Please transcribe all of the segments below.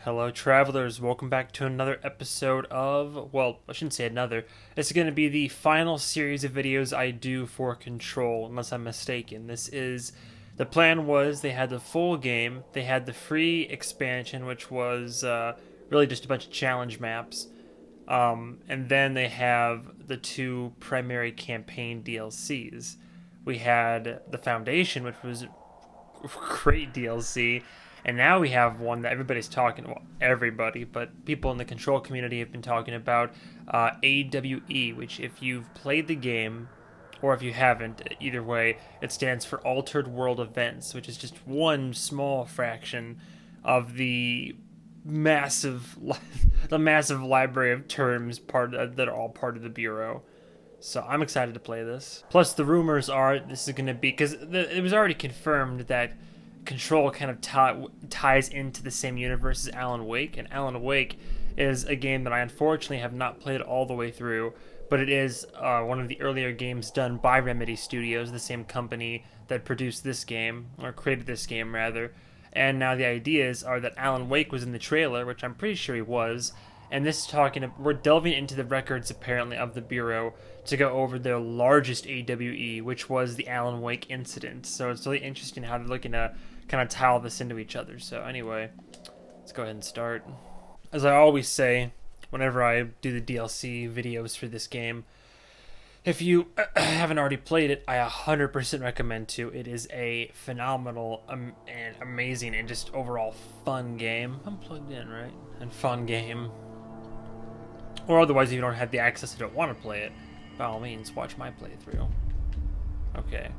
Hello, travelers. Welcome back to another episode of, well, I shouldn't say another. It's going to be the final series of videos I do for Control, unless I'm mistaken. The plan was they had the full game, they had the free expansion, which was really just a bunch of challenge maps, and then they have the two primary campaign DLCs. We had the Foundation, which was great DLC. And now we have one that everybody's talking, well, everybody, but people in the Control community have been talking about, AWE, which if you've played the game, or if you haven't, either way, it stands for Altered World Events, which is just one small fraction of the massive, the massive library of terms that are all part of the Bureau. So I'm excited to play this. Plus, the rumors are this is going to be, because it was already confirmed that Control kind of ties into the same universe as Alan Wake, and Alan Wake is a game that I unfortunately have not played all the way through, but it is one of the earlier games done by Remedy Studios, the same company that produced this game, or created this game rather. And now the ideas are that Alan Wake was in the trailer, which I'm pretty sure he was, and this is we're delving into the records apparently of the Bureau to go over their largest AWE, which was the Alan Wake incident. So it's really interesting how they're looking to kind of tie all this into each other. So anyway, let's go ahead and start. As I always say, whenever I do the DLC videos for this game, if you haven't already played it, I 100% recommend to. It is a phenomenal and amazing and just overall fun game. I'm plugged in, right? And fun game. Or otherwise, if you don't have the access, you don't want to play it, by all means, watch my playthrough. Okay.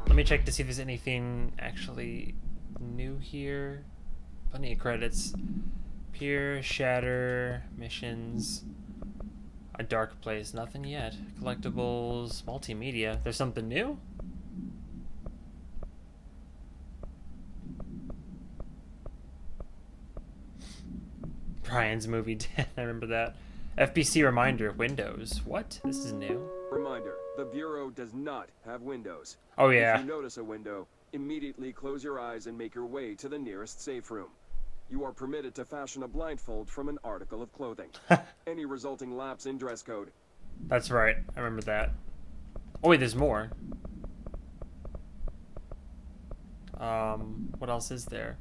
Let me check to see if there's anything actually new here. Plenty of credits. Peer, Shatter, Missions, A Dark Place, nothing yet. Collectibles, Multimedia. There's something new? Brian's movie did. I remember that. FBC reminder, Windows. What? This is new. Reminder, the Bureau does not have windows. Oh yeah. If you notice a window, immediately close your eyes and make your way to the nearest safe room. You are permitted to fashion a blindfold from an article of clothing. Any resulting lapse in dress code. That's right. I remember that. Oh wait, there's more. What else is there?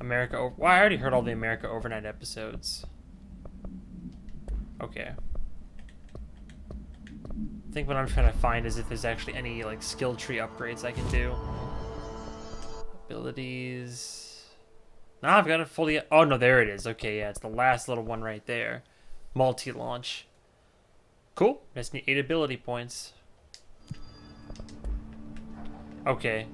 Well, I already heard all the America Overnight episodes. Okay. I think what I'm trying to find is if there's actually any, like, skill tree upgrades I can do. Abilities. No, I've got it fully. Oh, no, there it is. Okay, yeah, it's the last little one right there. Multi-launch. Cool. Just need 8 ability points. Okay.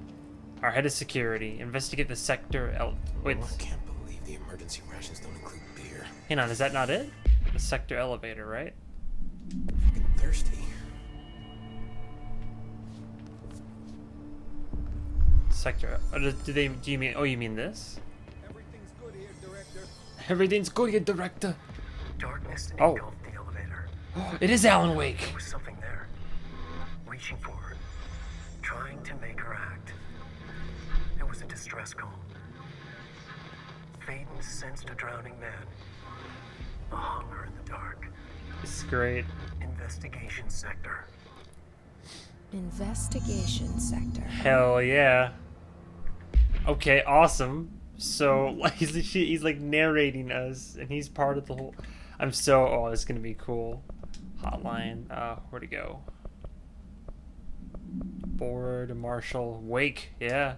Our head of security. Investigate the sector. Wait. I can't believe the emergency rations don't include beer. Hang on, is that not it? The sector elevator, right? Fucking thirsty. Sector. Do you mean? Oh, you mean this? Everything's good here, Director. Everything's good here, Director. Darkness Oh. engulfed the elevator. It is Alan Wake. There was something there, reaching for her, trying to make her act. It was a distress call. Faden sensed a drowning man, a hunger in the dark. This is great. Investigation sector. Investigation sector. Hell yeah. Okay, awesome. So like he's like narrating us, and he's part of the whole. Oh, this is gonna be cool. Hotline. Where'd it go? Board, Marshall, Wake. Yeah,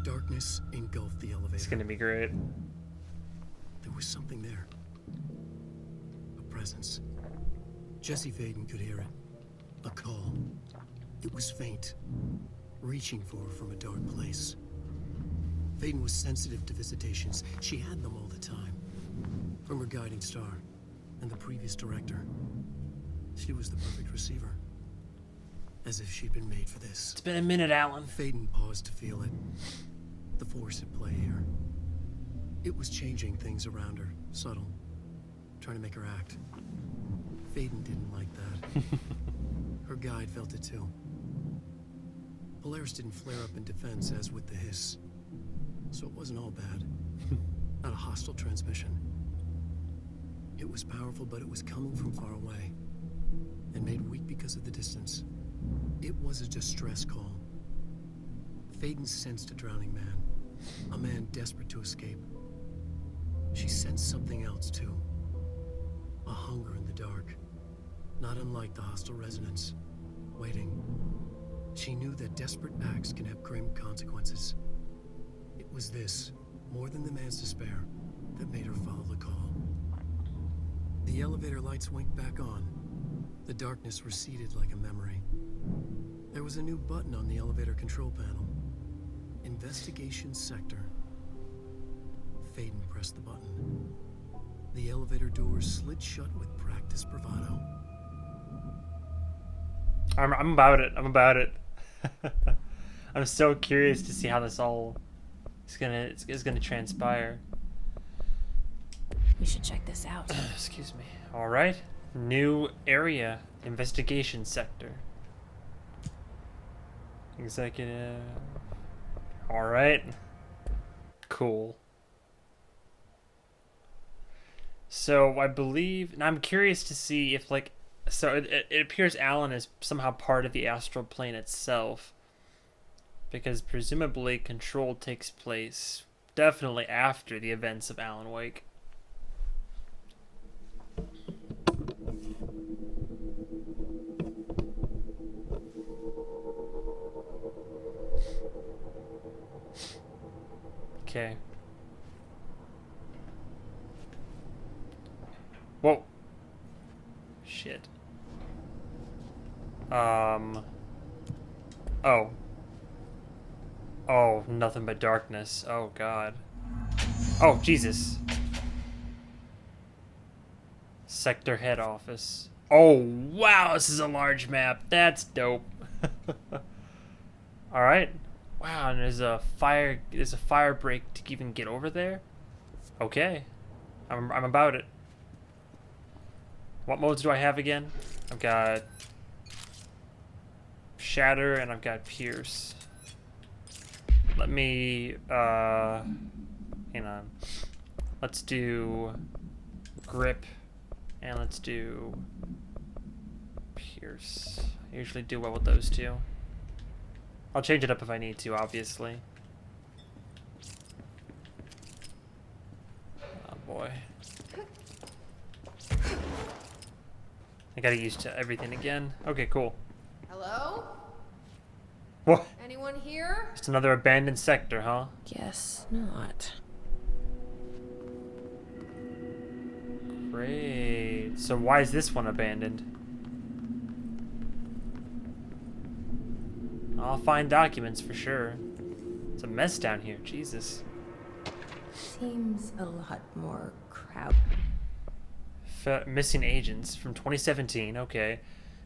Darkness engulfed the elevator. it's gonna be great. There was something there. A presence. Jesse Faden could hear it. A call. It was faint, reaching for her from a dark place. Faden was sensitive to visitations. She had them all the time. From her guiding star and the previous director. She was the perfect receiver. As if she'd been made for this. It's been a minute, Alan. Faden paused to feel it. The force at play here. It was changing things around her, subtle, trying to make her act. Faden didn't like that. Her guide felt it too. Polaris didn't flare up in defense as with the hiss, so it wasn't all bad. Not a hostile transmission. It was powerful, but it was coming from far away, and made weak because of the distance. It was a distress call. Faden sensed a drowning man, a man desperate to escape. She sensed something else, too. A hunger in the dark, not unlike the hostile resonance, waiting. She knew that desperate acts can have grim consequences. It was this, more than the man's despair, that made her follow the call. The elevator lights winked back on. The darkness receded like a memory. There was a new button on the elevator control panel. Investigation Sector. Faden pressed the button. The elevator doors slid shut with practiced bravado. I'm about it. I'm about it. I'm so curious to see how this all is gonna transpire. We should check this out. Excuse me. All right. New area. Investigation sector. Executive. All right. Cool. So I believe, and I'm curious to see if so it appears Alan is somehow part of the astral plane itself, because presumably control takes place definitely after the events of Alan Wake. Okay. Whoa. Shit. Oh. Oh, nothing but darkness. Oh, God. Oh, Jesus. Sector head office. Oh, wow, this is a large map. That's dope. Alright. Wow, and there's a fire break to even get over there? Okay. I'm about it. What modes do I have again? I've got Shatter and I've got Pierce. Let me hang on. Let's do Grip and let's do Pierce. I usually do well with those two. I'll change it up if I need to, obviously. Oh boy. I gotta use to everything again. Okay, cool. Hello? What? Anyone here? Just another abandoned sector, huh? Guess not. Great. So why is this one abandoned? I'll find documents for sure. It's a mess down here, Jesus. Seems a lot more crowded. Missing agents from 2017, okay.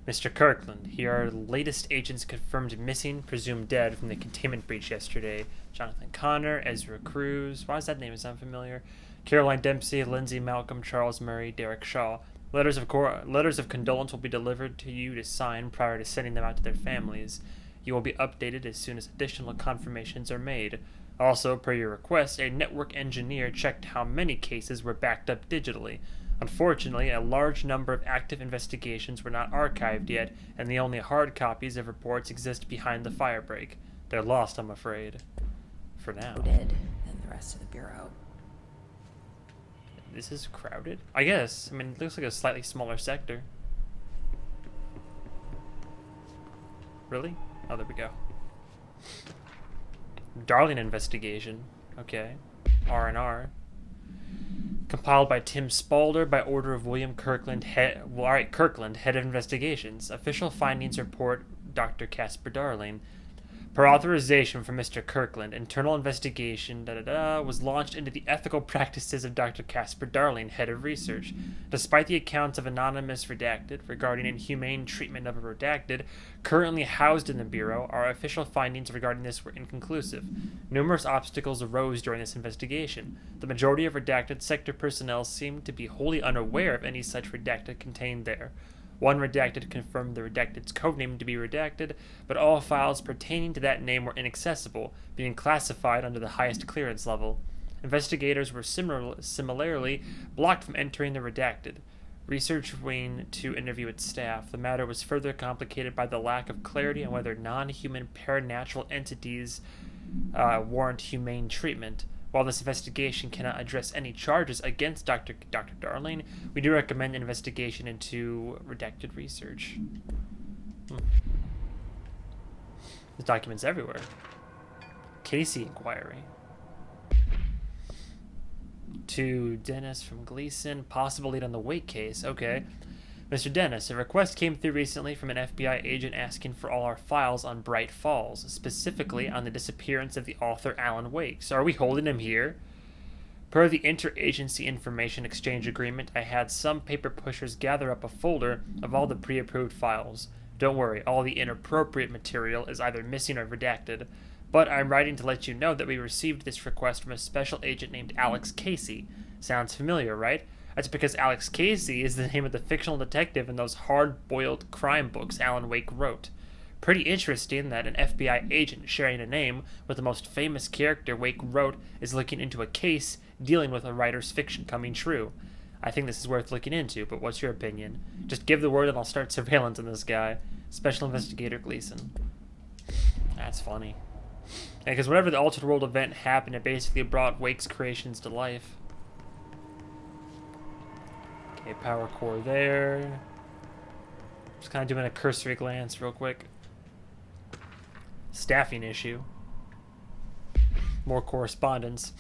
Mr. Kirkland, here are the latest agents confirmed missing, presumed dead from the containment breach yesterday. Jonathan Connor, Ezra Cruz, why does that name sound familiar? Caroline Dempsey, Lindsay Malcolm, Charles Murray, Derek Shaw. Letters of condolence will be delivered to you to sign prior to sending them out to their families. You will be updated as soon as additional confirmations are made. Also, per your request, a network engineer checked how many cases were backed up digitally. Unfortunately, a large number of active investigations were not archived yet, and the only hard copies of reports exist behind the firebreak. They're lost, I'm afraid. For now. Crowded than the rest of the Bureau. This is crowded? I guess. I mean, it looks like a slightly smaller sector. Really? Oh, there we go. Darling investigation. Okay. R&R. Compiled by Tim Spalder by order of William Kirkland, head of investigations. Official findings report Dr. Casper Darling. Per authorization from Mr. Kirkland, internal investigation was launched into the ethical practices of Dr. Casper Darling, head of research. Despite the accounts of anonymous redacted regarding inhumane treatment of a redacted currently housed in the Bureau, our official findings regarding this were inconclusive. Numerous obstacles arose during this investigation. The majority of redacted sector personnel seemed to be wholly unaware of any such redacted contained there. One redacted confirmed the redacted's codename to be redacted, but all files pertaining to that name were inaccessible, being classified under the highest clearance level. Investigators were similarly blocked from entering the redacted. Research wing to interview its staff. The matter was further complicated by the lack of clarity on whether non-human paranatural entities warrant humane treatment. While this investigation cannot address any charges against Dr. Darling, we do recommend an investigation into redacted research. There's documents everywhere. Casey inquiry. To Dennis from Gleason, possible lead on the Wake case. Okay. Mr. Dennis, a request came through recently from an FBI agent asking for all our files on Bright Falls, specifically on the disappearance of the author Alan Wake. So are we holding him here? Per the Interagency Information Exchange Agreement, I had some paper pushers gather up a folder of all the pre-approved files. Don't worry, all the inappropriate material is either missing or redacted. But I'm writing to let you know that we received this request from a special agent named Alex Casey. Sounds familiar, right? That's because Alex Casey is the name of the fictional detective in those hard-boiled crime books Alan Wake wrote. Pretty interesting that an FBI agent sharing a name with the most famous character Wake wrote is looking into a case dealing with a writer's fiction coming true. I think this is worth looking into, but what's your opinion? Just give the word and I'll start surveillance on this guy. Special Investigator Gleason. That's funny. Yeah, because whenever the Altered World event happened, it basically brought Wake's creations to life. Okay, power core there. Just kind of doing a cursory glance real quick. Staffing issue. More correspondence.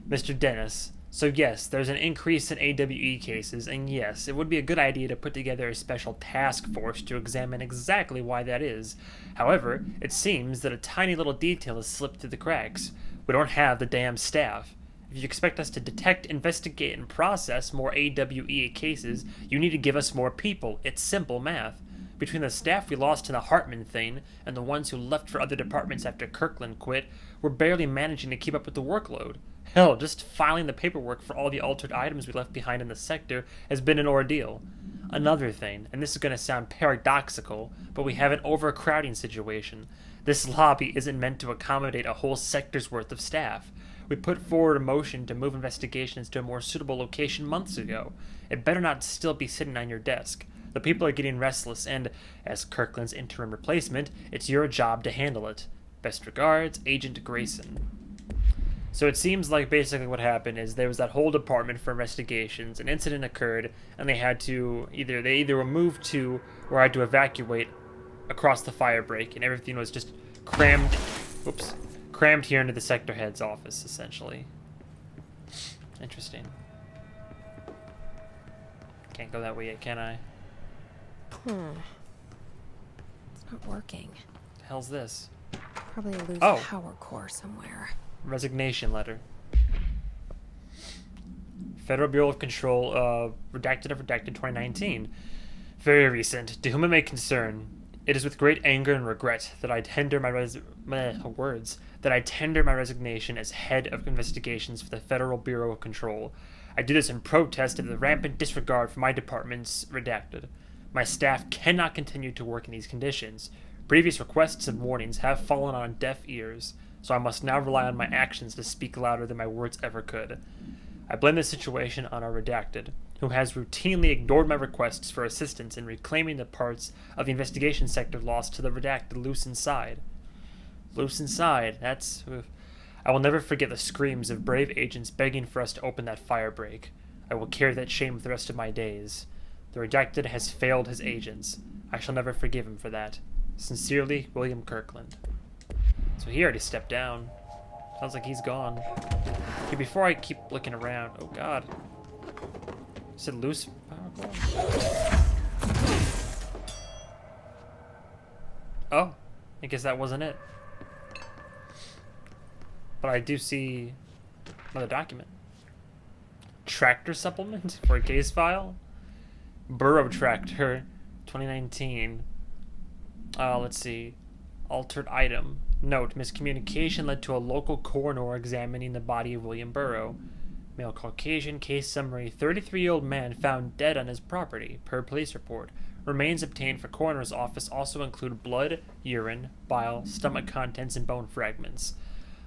Mr. Dennis. So yes, there's an increase in AWE cases, and yes, it would be a good idea to put together a special task force to examine exactly why that is. However, it seems that a tiny little detail has slipped through the cracks. We don't have the damn staff. If you expect us to detect, investigate, and process more AWE cases, you need to give us more people. It's simple math. Between the staff we lost in the Hartman thing and the ones who left for other departments after Kirkland quit, we're barely managing to keep up with the workload. Hell, just filing the paperwork for all the altered items we left behind in the sector has been an ordeal. Another thing, and this is going to sound paradoxical, but we have an overcrowding situation. This lobby isn't meant to accommodate a whole sector's worth of staff. We put forward a motion to move investigations to a more suitable location months ago. It better not still be sitting on your desk. The people are getting restless, and, as Kirkland's interim replacement, it's your job to handle it. Best regards, Agent Grayson. So it seems like basically what happened is there was that whole department for investigations, an incident occurred, and they had to either were moved to or had to evacuate across the fire break, and everything was just crammed here into the sector head's office, essentially. Interesting. Can't go that way yet, can I? It's not working. The hell's this? Probably a loose Oh. power core somewhere. Resignation letter. Federal Bureau of Control, redacted of redacted 2019. Very recent. To whom it may concern, it is with great anger and regret that I tender my resignation as head of investigations for the Federal Bureau of Control. I do this in protest of the rampant disregard for my department's redacted. My staff cannot continue to work in these conditions. Previous requests and warnings have fallen on deaf ears, so I must now rely on my actions to speak louder than my words ever could. I blame this situation on our redacted, who has routinely ignored my requests for assistance in reclaiming the parts of the investigation sector lost to the redacted loose inside. Loose inside, that's... I will never forget the screams of brave agents begging for us to open that fire break. I will carry that shame for the rest of my days. The redacted has failed his agents. I shall never forgive him for that. Sincerely, William Kirkland. So he already stepped down. Sounds like he's gone. Okay, before I keep looking around... Oh, God. Is it loose power core? Oh. I guess that wasn't it. But I do see another document. Tractor supplement for a case file? Burrow Tractor 2019. Let's see. Altered item. Note, miscommunication led to a local coroner examining the body of William Burrow. Male Caucasian, case summary, 33-year-old man found dead on his property, per police report. Remains obtained for coroner's office also include blood, urine, bile, stomach contents, and bone fragments.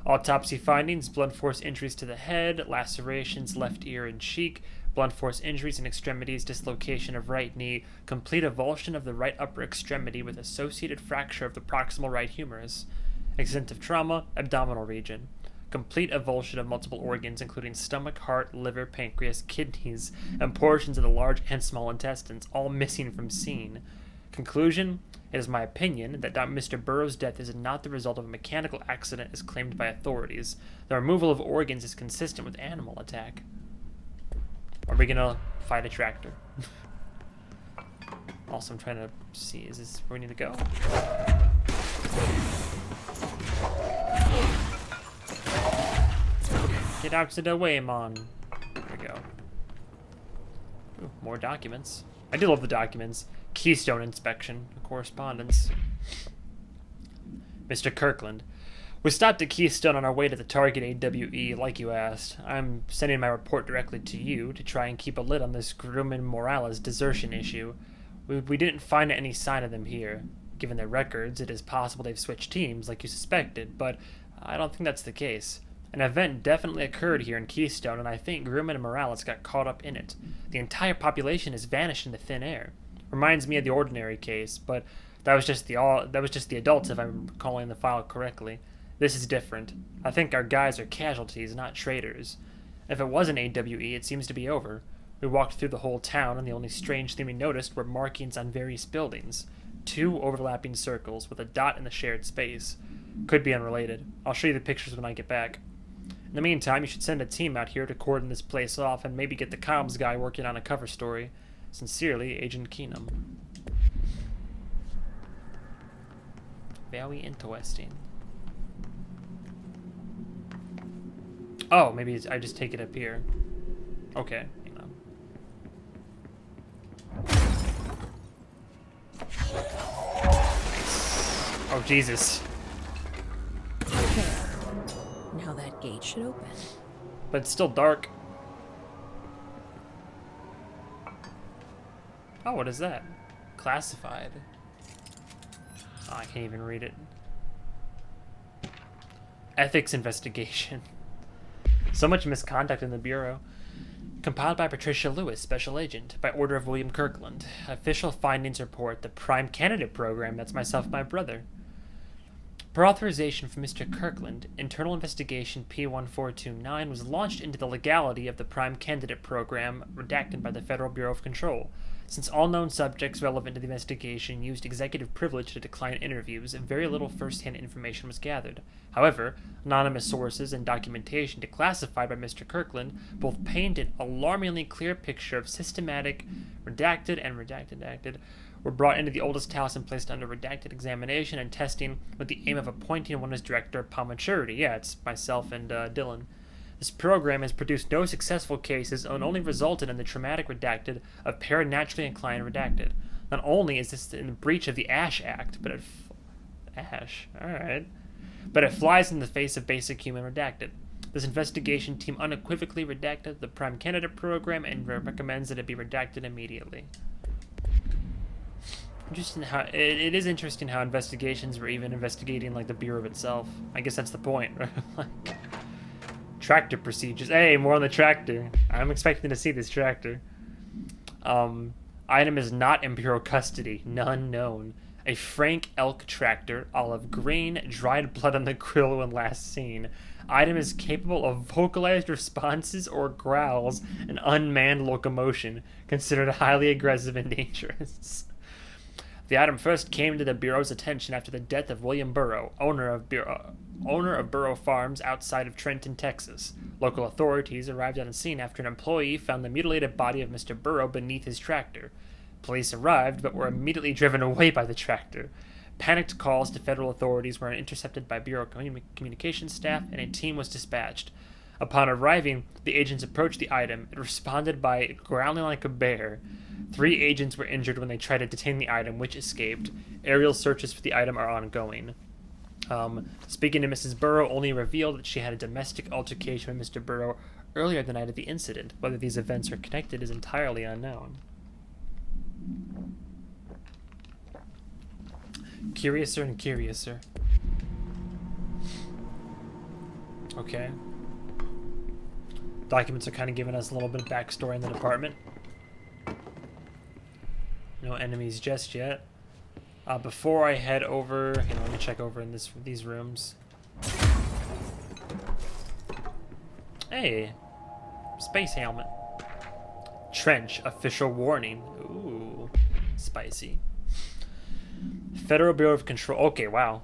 Autopsy findings: blunt force injuries to the head, lacerations left ear and cheek, blunt force injuries in extremities, dislocation of right knee, complete avulsion of the right upper extremity with associated fracture of the proximal right humerus, extent of trauma, abdominal region, complete avulsion of multiple organs including stomach, heart, liver, pancreas, kidneys, and portions of the large and small intestines, all missing from scene. Conclusion: it is my opinion that Mr. Burroughs' death is not the result of a mechanical accident as claimed by authorities. The removal of organs is consistent with animal attack. Are we gonna fight a tractor? Also, I'm trying to see, is this where we need to go? Get out to the way, man. There we go. Ooh, more documents. I do love the documents. Keystone inspection. Correspondence. Mr. Kirkland. We stopped at Keystone on our way to the target AWE, like you asked. I'm sending my report directly to you to try and keep a lid on this Grumman Morales desertion issue. We didn't find any sign of them here. Given their records, it is possible they've switched teams, like you suspected, but I don't think that's the case. An event definitely occurred here in Keystone, and I think Grumman and Morales got caught up in it. The entire population has vanished into thin air. Reminds me of the Ordinary case, but that was just the adults, if I'm recalling the file correctly. This is different. I think our guys are casualties, not traitors. If it was an AWE, it seems to be over. We walked through the whole town, and the only strange thing we noticed were markings on various buildings. 2 overlapping circles with a dot in the shared space. Could be unrelated. I'll show you the pictures when I get back. In the meantime, you should send a team out here to cordon this place off and maybe get the comms guy working on a cover story. Sincerely, Agent Keenum. Very interesting. Oh, maybe I just take it up here. Okay, hang on. Oh, Jesus. Now that gate should open. But it's still dark. Oh, what is that? Classified. Oh, I can't even read it. Ethics investigation. So much misconduct in the Bureau. Compiled by Patricia Lewis, Special Agent, by order of William Kirkland. Official findings report: the Prime Candidate Program, that's myself and my brother. Per authorization from Mr. Kirkland, internal investigation P1429 was launched into the legality of the Prime Candidate Program, redacted by the Federal Bureau of Control. Since all known subjects relevant to the investigation used executive privilege to decline interviews, very little first-hand information was gathered. However, anonymous sources and documentation declassified by Mr. Kirkland both paint an alarmingly clear picture of systematic redacted were brought into the oldest house and placed under redacted examination and testing with the aim of appointing one as director upon maturity. Yeah, it's myself and Dylan. This program has produced no successful cases and only resulted in the traumatic redacted of paranaturally inclined redacted. Not only is this in breach of the Ash Act, but but it flies in the face of basic human redacted. This investigation team unequivocally redacted the Prime Candidate Program and recommends that it be redacted immediately. Interesting how it is interesting how investigations were even investigating like the Bureau itself. I guess that's the point, right? Like, tractor procedures. Hey, more on the tractor. I'm expecting to see this tractor. Item is not in Bureau custody. None known. A Frank Elk tractor, olive green, dried blood on the grill when last seen. Item is capable of vocalized responses or growls and unmanned locomotion, considered highly aggressive and dangerous. The item first came to the Bureau's attention after the death of William Burrough, owner of Burrough Farms outside of Trenton, Texas. Local authorities arrived on the scene after an employee found the mutilated body of Mr. Burrough beneath his tractor. Police arrived, but were immediately driven away by the tractor. Panicked calls to federal authorities were intercepted by Bureau communications staff, and a team was dispatched. Upon arriving, the agents approached the item. It responded by growling like a bear. 3 agents were injured when they tried to detain the item, which escaped. Aerial searches for the item are ongoing. Speaking to Mrs. Burrough only revealed that she had a domestic altercation with Mr. Burrough earlier the night of the incident. Whether these events are connected is entirely unknown. Curiouser and curiouser. Okay. Documents are kind of giving us a little bit of backstory in the department. No enemies just yet. Before I head over, let me check over in these rooms. Hey, space helmet. Trench, official warning. Ooh, spicy. Federal Bureau of Control. Okay, wow.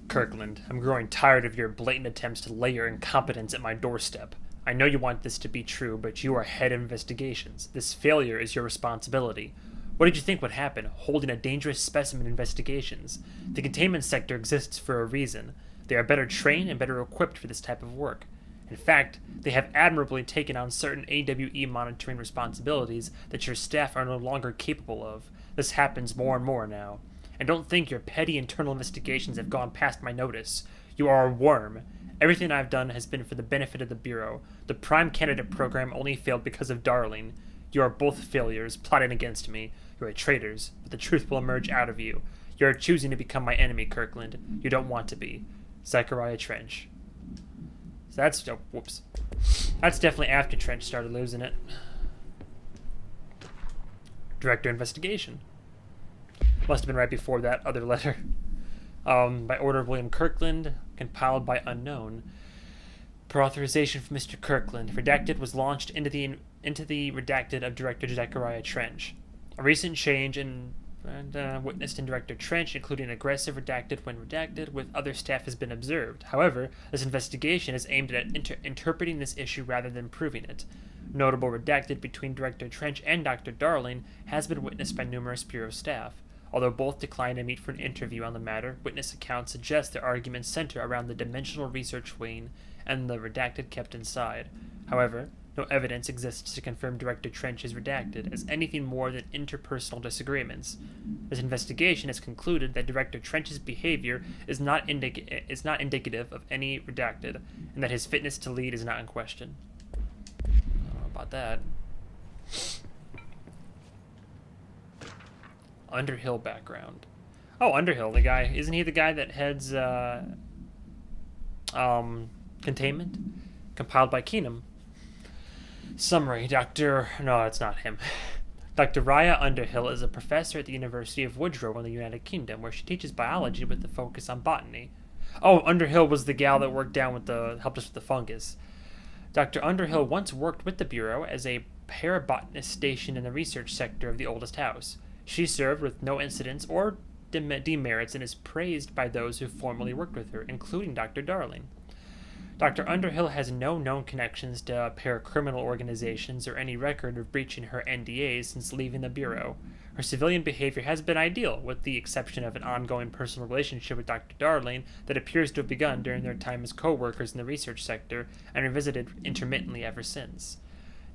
Kirkland, I'm growing tired of your blatant attempts to lay your incompetence at my doorstep. I know you want this to be true, but you are head of investigations. This failure is your responsibility. What did you think would happen, holding a dangerous specimen investigations? The containment sector exists for a reason. They are better trained and better equipped for this type of work. In fact, they have admirably taken on certain AWE monitoring responsibilities that your staff are no longer capable of. This happens more and more now. And don't think your petty internal investigations have gone past my notice. You are a worm. Everything I've done has been for the benefit of the Bureau. The Prime Candidate program only failed because of Darling. You are both failures, plotting against me. You are traitors, but the truth will emerge out of you. You are choosing to become my enemy, Kirkland. You don't want to be. Zachariah Trench. So that's... Oh, whoops. That's definitely after Trench started losing it. Director Investigation. Must have been right before that other letter. By order of William Kirkland, compiled by unknown. Per authorization from Mr. Kirkland, Redacted was launched into the Redacted of Director Zachariah Trench. A recent change witnessed in Director Trench, including aggressive Redacted when redacted with other staff, has been observed. However, this investigation is aimed at interpreting this issue rather than proving it. Notable Redacted between Director Trench and Dr. Darling has been witnessed by numerous Bureau staff. Although both declined to meet for an interview on the matter, witness accounts suggest their arguments center around the dimensional research wing and the Redacted kept inside. However, no evidence exists to confirm Director Trench is redacted as anything more than interpersonal disagreements. This investigation has concluded that Director Trench's behavior is not indicative of any redacted, and that his fitness to lead is not in question. I don't know about that. Underhill background. Oh, Underhill, the guy. Isn't he the guy that heads containment? Compiled by Keenum. Summary, No, it's not him. Dr. Raya Underhill is a professor at the University of Woodrow in the United Kingdom, where she teaches biology with a focus on botany. Oh, Underhill was the gal that helped us with the fungus. Dr. Underhill once worked with the Bureau as a parabotanist stationed in the research sector of the oldest house. She served with no incidents or demerits and is praised by those who formerly worked with her, including Dr. Darling. Dr. Underhill has no known connections to paracriminal organizations or any record of breaching her NDAs since leaving the Bureau. Her civilian behavior has been ideal, with the exception of an ongoing personal relationship with Dr. Darling that appears to have begun during their time as co-workers in the research sector and revisited intermittently ever since.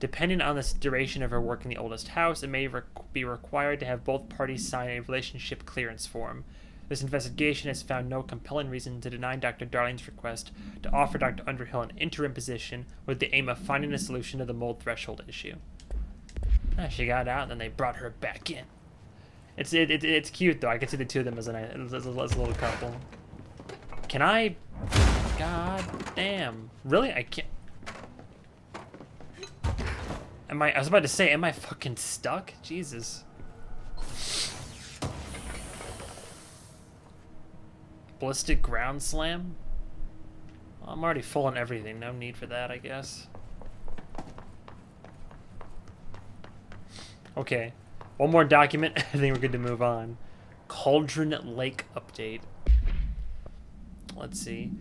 Depending on the duration of her work in the oldest house, it may be required to have both parties sign a relationship clearance form. This investigation has found no compelling reason to deny Dr. Darling's request to offer Dr. Underhill an interim position with the aim of finding a solution to the mold threshold issue. She got out, and then they brought her back in. It's cute, though. I can see the two of them as a little couple. Can I... God damn. Really? I can't... I was about to say, am I fucking stuck? Jesus. Ballistic ground slam? Well, I'm already full on everything. No need for that, I guess. Okay. One more document. I think we're good to move on. Cauldron Lake update. Let's see.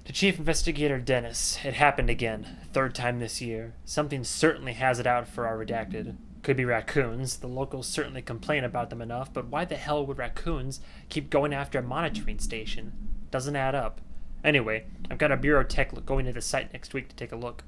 To Chief Investigator Dennis, it happened again. Third time this year. Something certainly has it out for our redacted. Could be raccoons. The locals certainly complain about them enough, but why the hell would raccoons keep going after a monitoring station? Doesn't add up. Anyway, I've got a Bureau tech going to the site next week to take a look.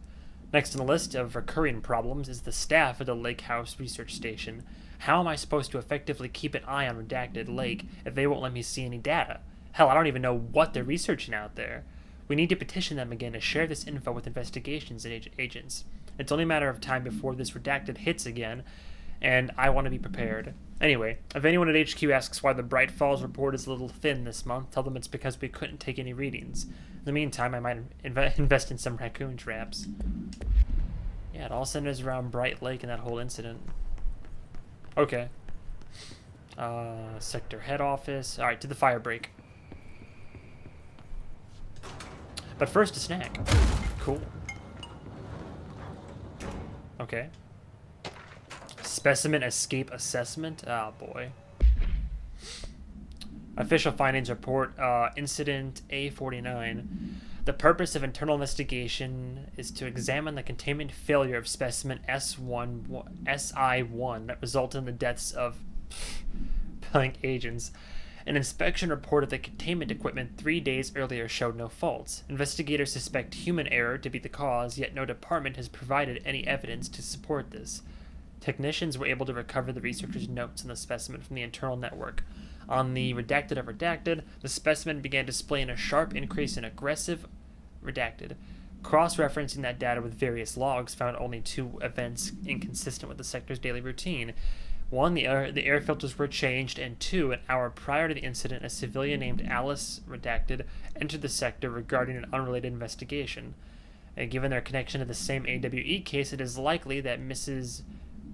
Next on the list of recurring problems is the staff of the Lake House Research Station. How am I supposed to effectively keep an eye on Redacted Lake if they won't let me see any data? Hell, I don't even know what they're researching out there. We need to petition them again to share this info with investigations and agents. It's only a matter of time before this Redacted hits again, and I want to be prepared. Anyway, if anyone at HQ asks why the Bright Falls report is a little thin this month, tell them it's because we couldn't take any readings. In the meantime, I might invest in some raccoon traps. Yeah, it all centers around Bright Lake and that whole incident. Okay. Sector head office. Alright, to the fire break. But first, a snack. Cool. Okay. Specimen escape assessment. Oh boy. Official findings report. Incident A49. The purpose of internal investigation is to examine the containment failure of specimen SI1 that resulted in the deaths of blank agents. An inspection report of the containment equipment 3 days earlier showed no faults. Investigators suspect human error to be the cause, yet no department has provided any evidence to support this. Technicians were able to recover the researchers' notes on the specimen from the internal network. On the redacted of redacted, the specimen began displaying a sharp increase in aggressive redacted. Cross-referencing that data with various logs found only 2 events inconsistent with the sector's daily routine. 1, the air filters were changed, and 2, an hour prior to the incident, a civilian named Alice redacted entered the sector regarding an unrelated investigation. Given their connection to the same AWE case, it is likely that Mrs.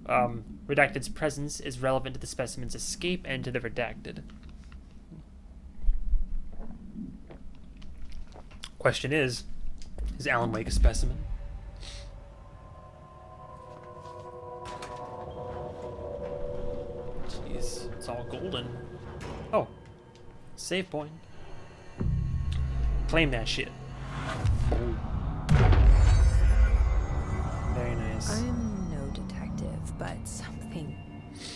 Redacted's presence is relevant to the specimen's escape and to the redacted. Question is Alan Wake a specimen? Jeez, it's all golden. Oh, save point. Claim that shit. Very nice. I'm no detective, but something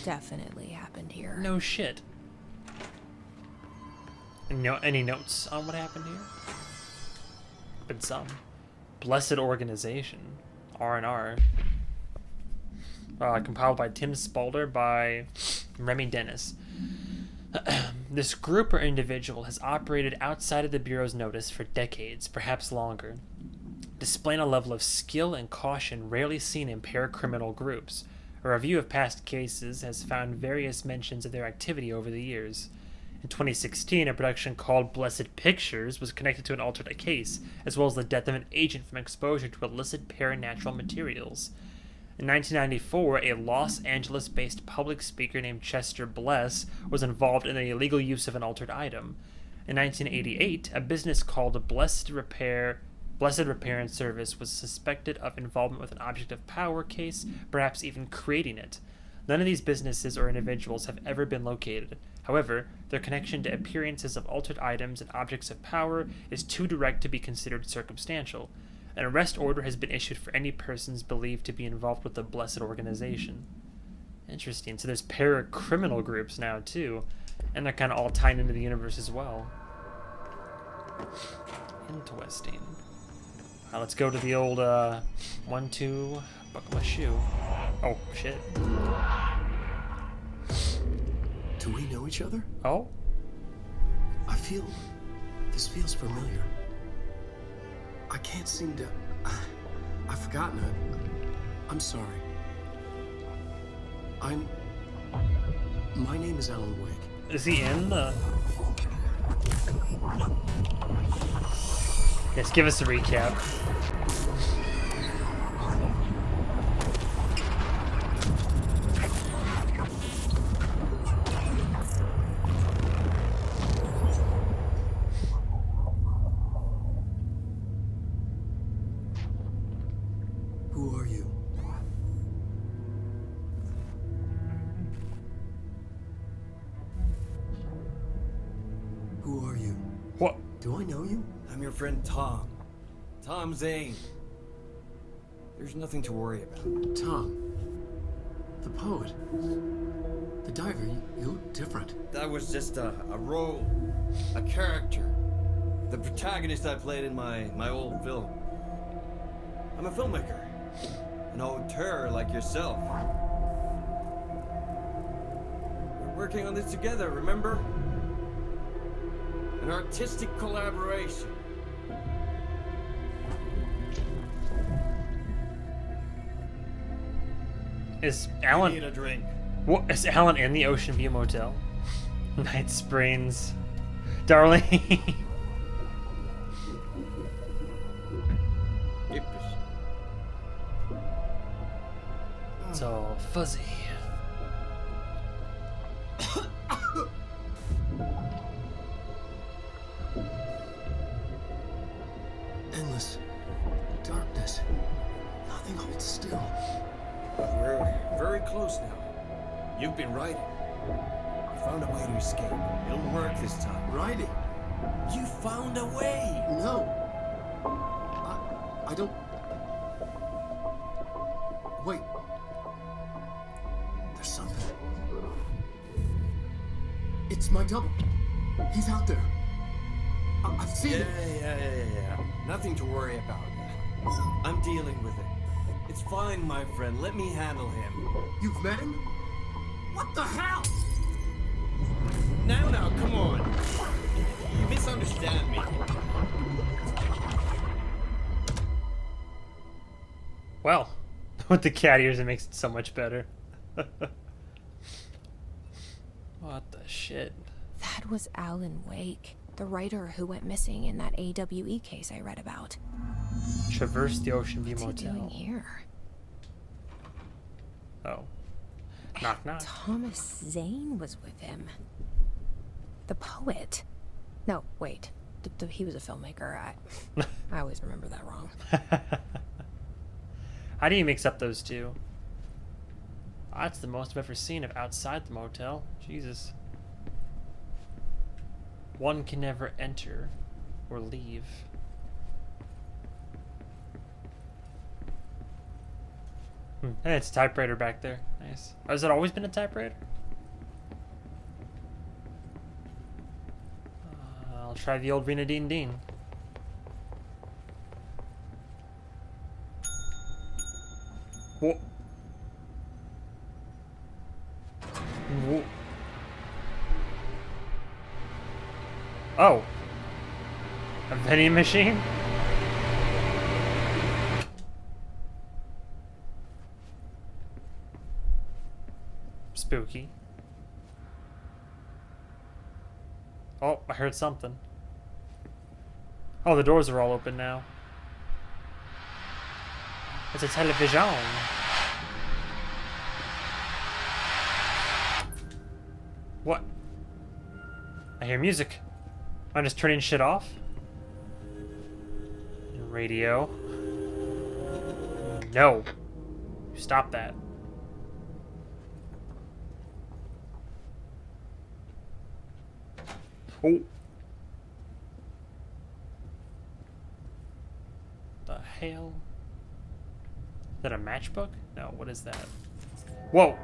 definitely happened here. No shit. Any notes on what happened here? Been some. Blessed Organization. R&R. Compiled by Tim Spalder by Remy Dennis. This group or individual has operated outside of the Bureau's notice for decades, perhaps longer, displaying a level of skill and caution rarely seen in paracriminal groups. A review of past cases has found various mentions of their activity over the years. In 2016, a production called Blessed Pictures was connected to an altered case, as well as the death of an agent from exposure to illicit paranatural materials. In 1994, a Los Angeles-based public speaker named Chester Bless was involved in the illegal use of an altered item. In 1988, a business called Blessed Repair and Service was suspected of involvement with an object of power case, perhaps even creating it. None of these businesses or individuals have ever been located. However, their connection to appearances of altered items and objects of power is too direct to be considered circumstantial. An arrest order has been issued for any persons believed to be involved with the Blessed Organization. Interesting. So there's paracriminal groups now, too. And they're kind of all tied into the universe as well. Interesting. Let's go to the old, 1, 2, buckle my shoe. Oh, shit. Do we know each other? Oh? This feels familiar. I can't seem to... I've forgotten it. I'm sorry. My name is Alan Wake. Is he in the... Yes, give us a recap. Who are you? Who are you? What? Do I know you? I'm your friend Tom. Tom Zane. There's nothing to worry about. Tom. The poet. The diver. You look different. That was just a role. A character. The protagonist I played in my old film. I'm a filmmaker. An auteur like yourself. We're working on this together, remember? An artistic collaboration. Is I Alan... need a drink. What is Alan in the Ocean View Motel? Night Springs. Darling. It's all fuzzy. Endless darkness. Nothing holds still. We're very close now. You've been writing. You found a way to escape. It'll work this time. Riding? You found a way! No. I don't... Wait. There's something. It's my double. He's out there. I've seen it. Yeah. Nothing to worry about. I'm dealing with it. It's fine, my friend. Let me handle him. You've met him? What the hell? Now, come on. You misunderstand me. Well, with the cat ears, it makes it so much better. What the shit? That was Alan Wake, the writer who went missing in that AWE case I read about. Traverse the Ocean View What's he doing Motel. here? Oh. Knock, knock. Thomas Zane was with him. The poet. No, wait. He was a filmmaker. I always remember that wrong. How do you mix up those two? That's the most I've ever seen of outside the motel. Jesus. One can never enter or leave. Hey, it's a typewriter back there. Nice. Oh, has it always been a typewriter? I'll try the old Renadine Dean. Whoa. Whoa. Oh. A vending machine? Spooky. Oh, I heard something. Oh, the doors are all open now. It's a television. What? I hear music. I'm just turning shit off. Radio. No. Stop that. Oh. The hell? Is that a matchbook? No, what is that? Whoa!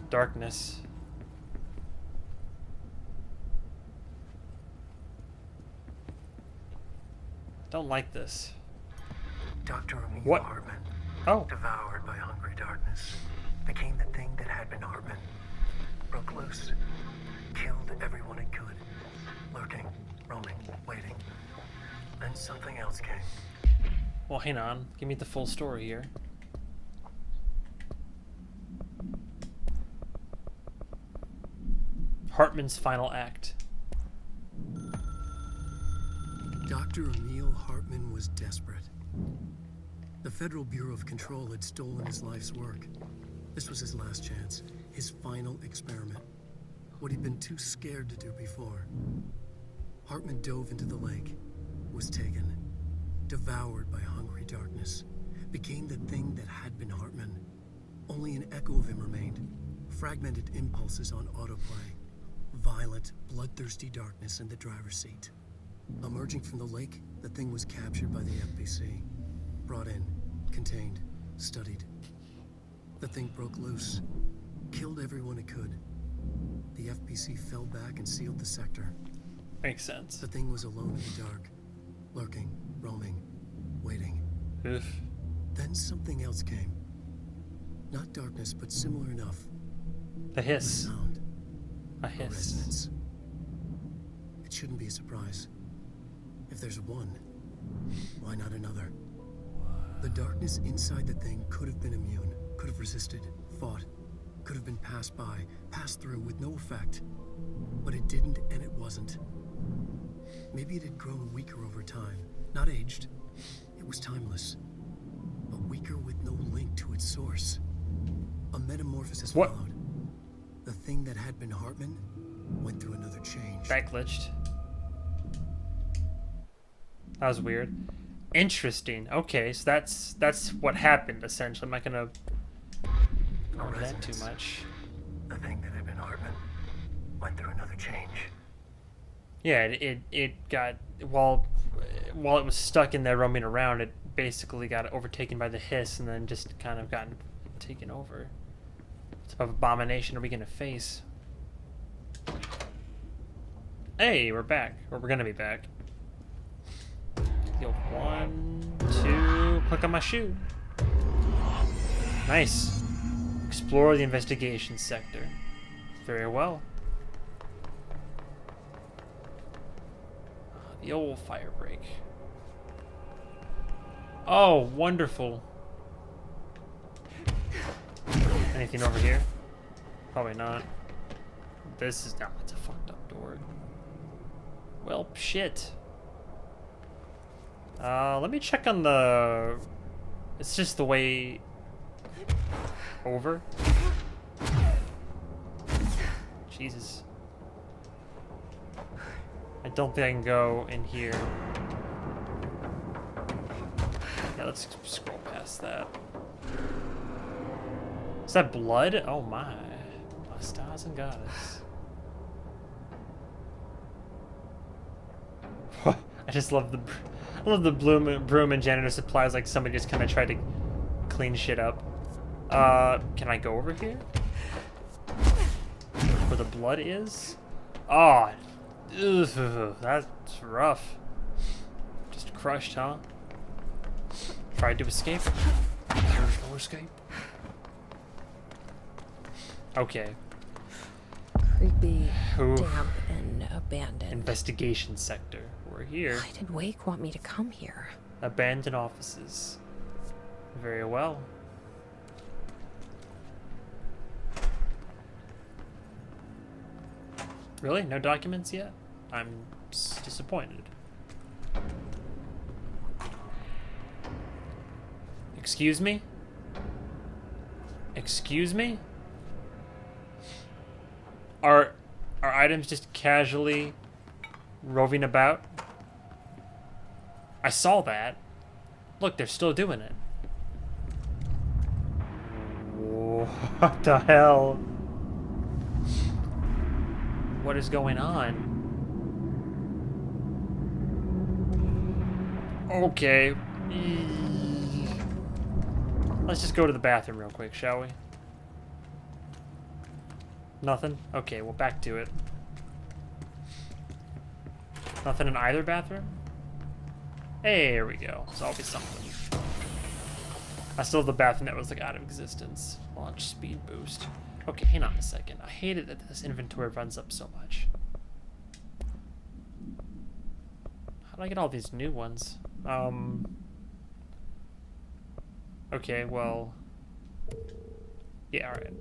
Darkness. Don't like this. Dr. Emil What? Hartman, Oh. devoured by hungry darkness, became the thing that had been Hartman. Broke loose, killed everyone it could, lurking, roaming, waiting. Then something else came. Well, hang on. Give me the full story here. Hartman's final act. Dr. Emil Hartman was desperate. The Federal Bureau of Control had stolen his life's work. This was his last chance, his final experiment. What he'd been too scared to do before. Hartman dove into the lake, was taken, devoured by hungry darkness, became the thing that had been Hartman. Only an echo of him remained, fragmented impulses on autoplay, violent, bloodthirsty darkness in the driver's seat. Emerging from the lake, the thing was captured by the FBC, brought in, contained, studied. The thing broke loose, killed everyone it could. The FBC fell back and sealed the sector. Makes sense. The thing was alone in the dark, lurking, roaming, waiting. Oof. Then something else came. Not darkness, but similar enough. The A hiss. sound, A a hiss. resonance. It shouldn't be a surprise. If there's one, why not another? The darkness inside the thing could have been immune, Could have resisted, fought, could have been passed by, passed through with no effect. But it didn't, and it wasn't. Maybe it had grown weaker over time, not aged. It was timeless, but weaker with no link to its source. A metamorphosis What? followed. The thing that had been Hartman went through another change. That glitched. That was weird. Interesting. Okay, so that's what happened essentially. I'm not gonna go into that too much. The thing that had been Hartman went through another change. Yeah, it got while it was stuck in there roaming around, it basically got overtaken by the hiss and then just kind of gotten taken over. What type of abomination are we gonna face? Hey, we're back. Or we're gonna be back. Yo, 1, 2, click on my shoe. Nice. Explore the investigation sector. Very well. The old fire break. Oh, wonderful. Anything over here? Probably not. This is... it's a fucked up door. Well, shit. Let me check on the... It's just the way... over? Jesus. I don't think I can go in here. Yeah, let's scroll past that. Is that blood? Oh my. My stars and goddess. I just love the broom and janitor supplies, like somebody just kind of tried to clean shit up. Can I go over here? Where the blood is? Oh, ugh, that's rough. Just crushed, huh? Tried to escape. There's no escape. Okay. Creepy, Oof. damp, and abandoned. Investigation sector. We're here. Why did Wake want me to come here? Abandoned offices. Very well. Really? No documents yet? I'm disappointed. Excuse me? Excuse me? Are items just casually roving about? I saw that. Look, they're still doing it. What the hell? What is going on? Okay. Let's just go to the bathroom real quick, shall we? Nothing? Okay, well, back to it. Nothing in either bathroom? Hey, here we go. There's always something. I still have the bathroom that was like out of existence. Launch speed boost. Okay, hang on a second. I hate it that this inventory runs up so much. How do I get all these new ones? Okay, well... Yeah, alright.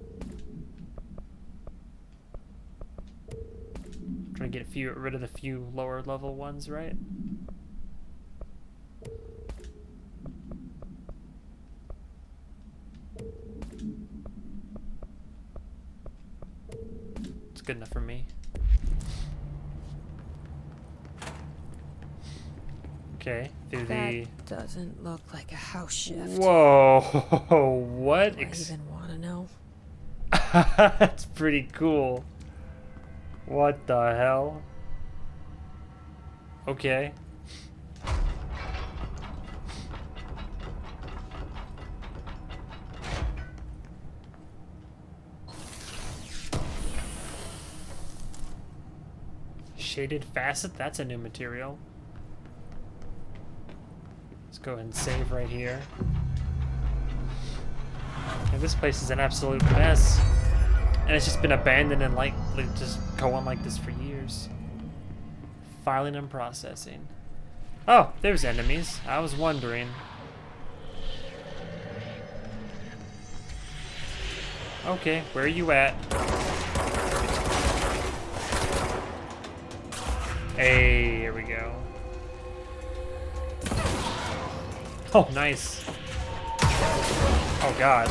Trying to get rid of the few lower level ones, right? It's good enough for me. Okay, through the... That doesn't look like a house shift. Whoa, what? Do I even want to know? That's pretty cool. What the hell? Okay. Shaded facet? That's a new material. Let's go ahead and save right here. And this place is an absolute mess. And it's just been abandoned and like just going like this for years. Filing and processing. Oh, there's enemies. I was wondering. Okay, where are you at? Hey, here we go. Oh, nice. Oh, God.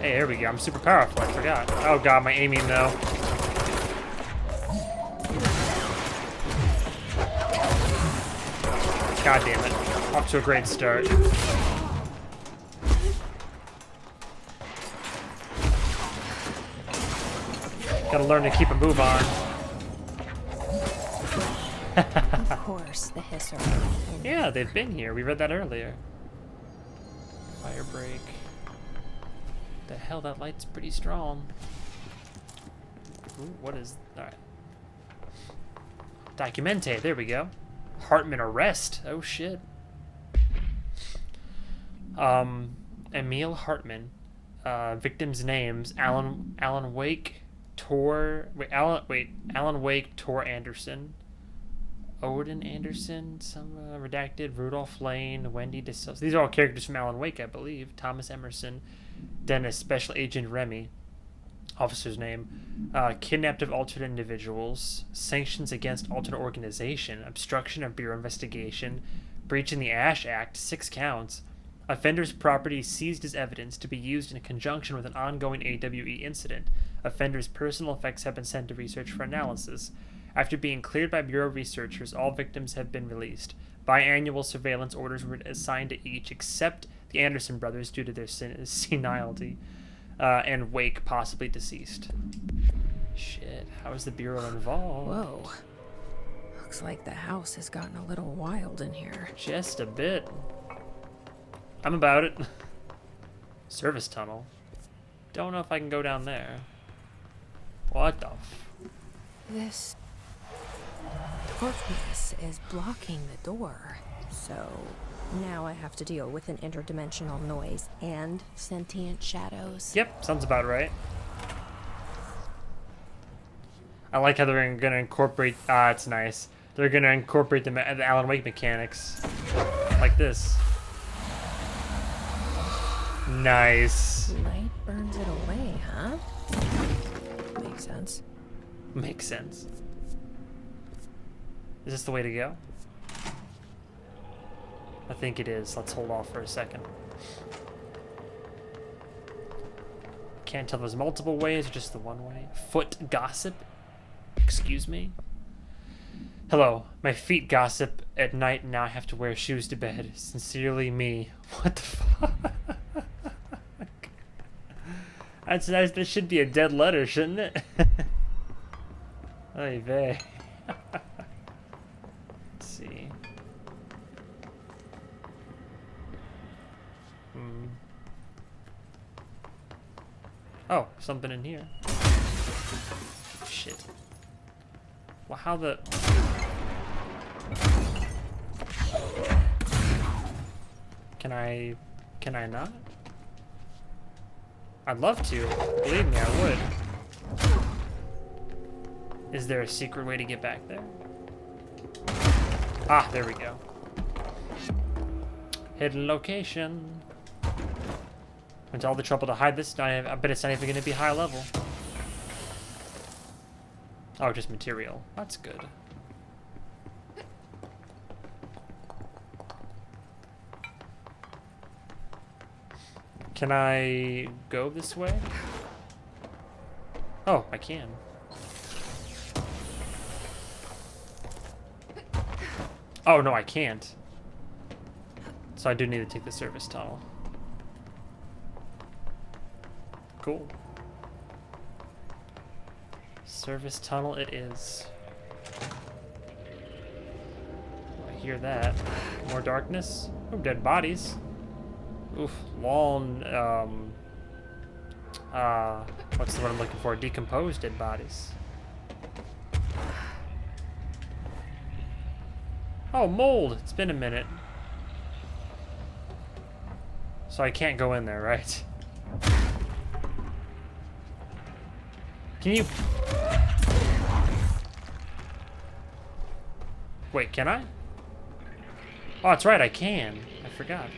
Hey, there we go. I'm super powerful. I forgot. Oh, God, my aiming, though. God damn it. Off to a great start. Gotta learn to keep a move on. Of course, the hiss are in. Yeah, they've been here. We read that earlier. Fire break. The hell, that light's pretty strong. Ooh, what is... Alright. Documente, there we go. Hartman arrest. Oh, shit. Emil Hartman. Victims' names: Alan Wake, Alan Wake, Tor Anderson, Odin Anderson, some redacted, Rudolph Lane, Wendy DeSouza. These are all characters from Alan Wake, I believe. Thomas Emerson, Dennis, Special Agent Remy, officer's name, kidnapped of alternate individuals, sanctions against alternate organization, obstruction of bureau investigation, breach in the Ash Act, 6 counts. Offender's property seized as evidence to be used in conjunction with an ongoing AWE incident. Offender's personal effects have been sent to research for analysis. After being cleared by Bureau researchers, all victims have been released. Biannual surveillance orders were assigned to each except the Anderson brothers due to their senility, and Wake possibly deceased. Shit, how is the Bureau involved? Whoa. Looks like the house has gotten a little wild in here. Just a bit. I'm about it. Service tunnel. Don't know if I can go down there. What the This darkness is blocking the door. So now I have to deal with an interdimensional noise and sentient shadows. Yep, sounds about right. I like how they're gonna incorporate. It's nice. They're gonna incorporate the Alan Wake mechanics, like this. Nice. Light burns it away, huh? Makes sense. Makes sense. Is this the way to go? I think it is. Let's hold off for a second. Can't tell there's multiple ways or just the one way. Foot gossip? Excuse me? Hello, my feet gossip at night and now I have to wear shoes to bed. Sincerely, me. What the fuck? That's nice. This should be a dead letter, shouldn't it? Oy vey. Let's see. Oh, something in here. Shit. Well, how the... Can I not? I'd love to. Believe me, I would. Is there a secret way to get back there? Ah, there we go. Hidden location. Went to all the trouble to hide this. I bet it's not even going to be high level. Oh, just material. That's good. Can I go this way? Oh, I can. Oh, no, I can't. So I do need to take the service tunnel. Cool. Service tunnel it is. I hear that. More darkness. Oh, dead bodies. Oof, long, what's the word I'm looking for? Decomposed dead bodies. Oh, mold! It's been a minute. So I can't go in there, right? Can you... Wait, can I? Oh, that's right, I can. I forgot.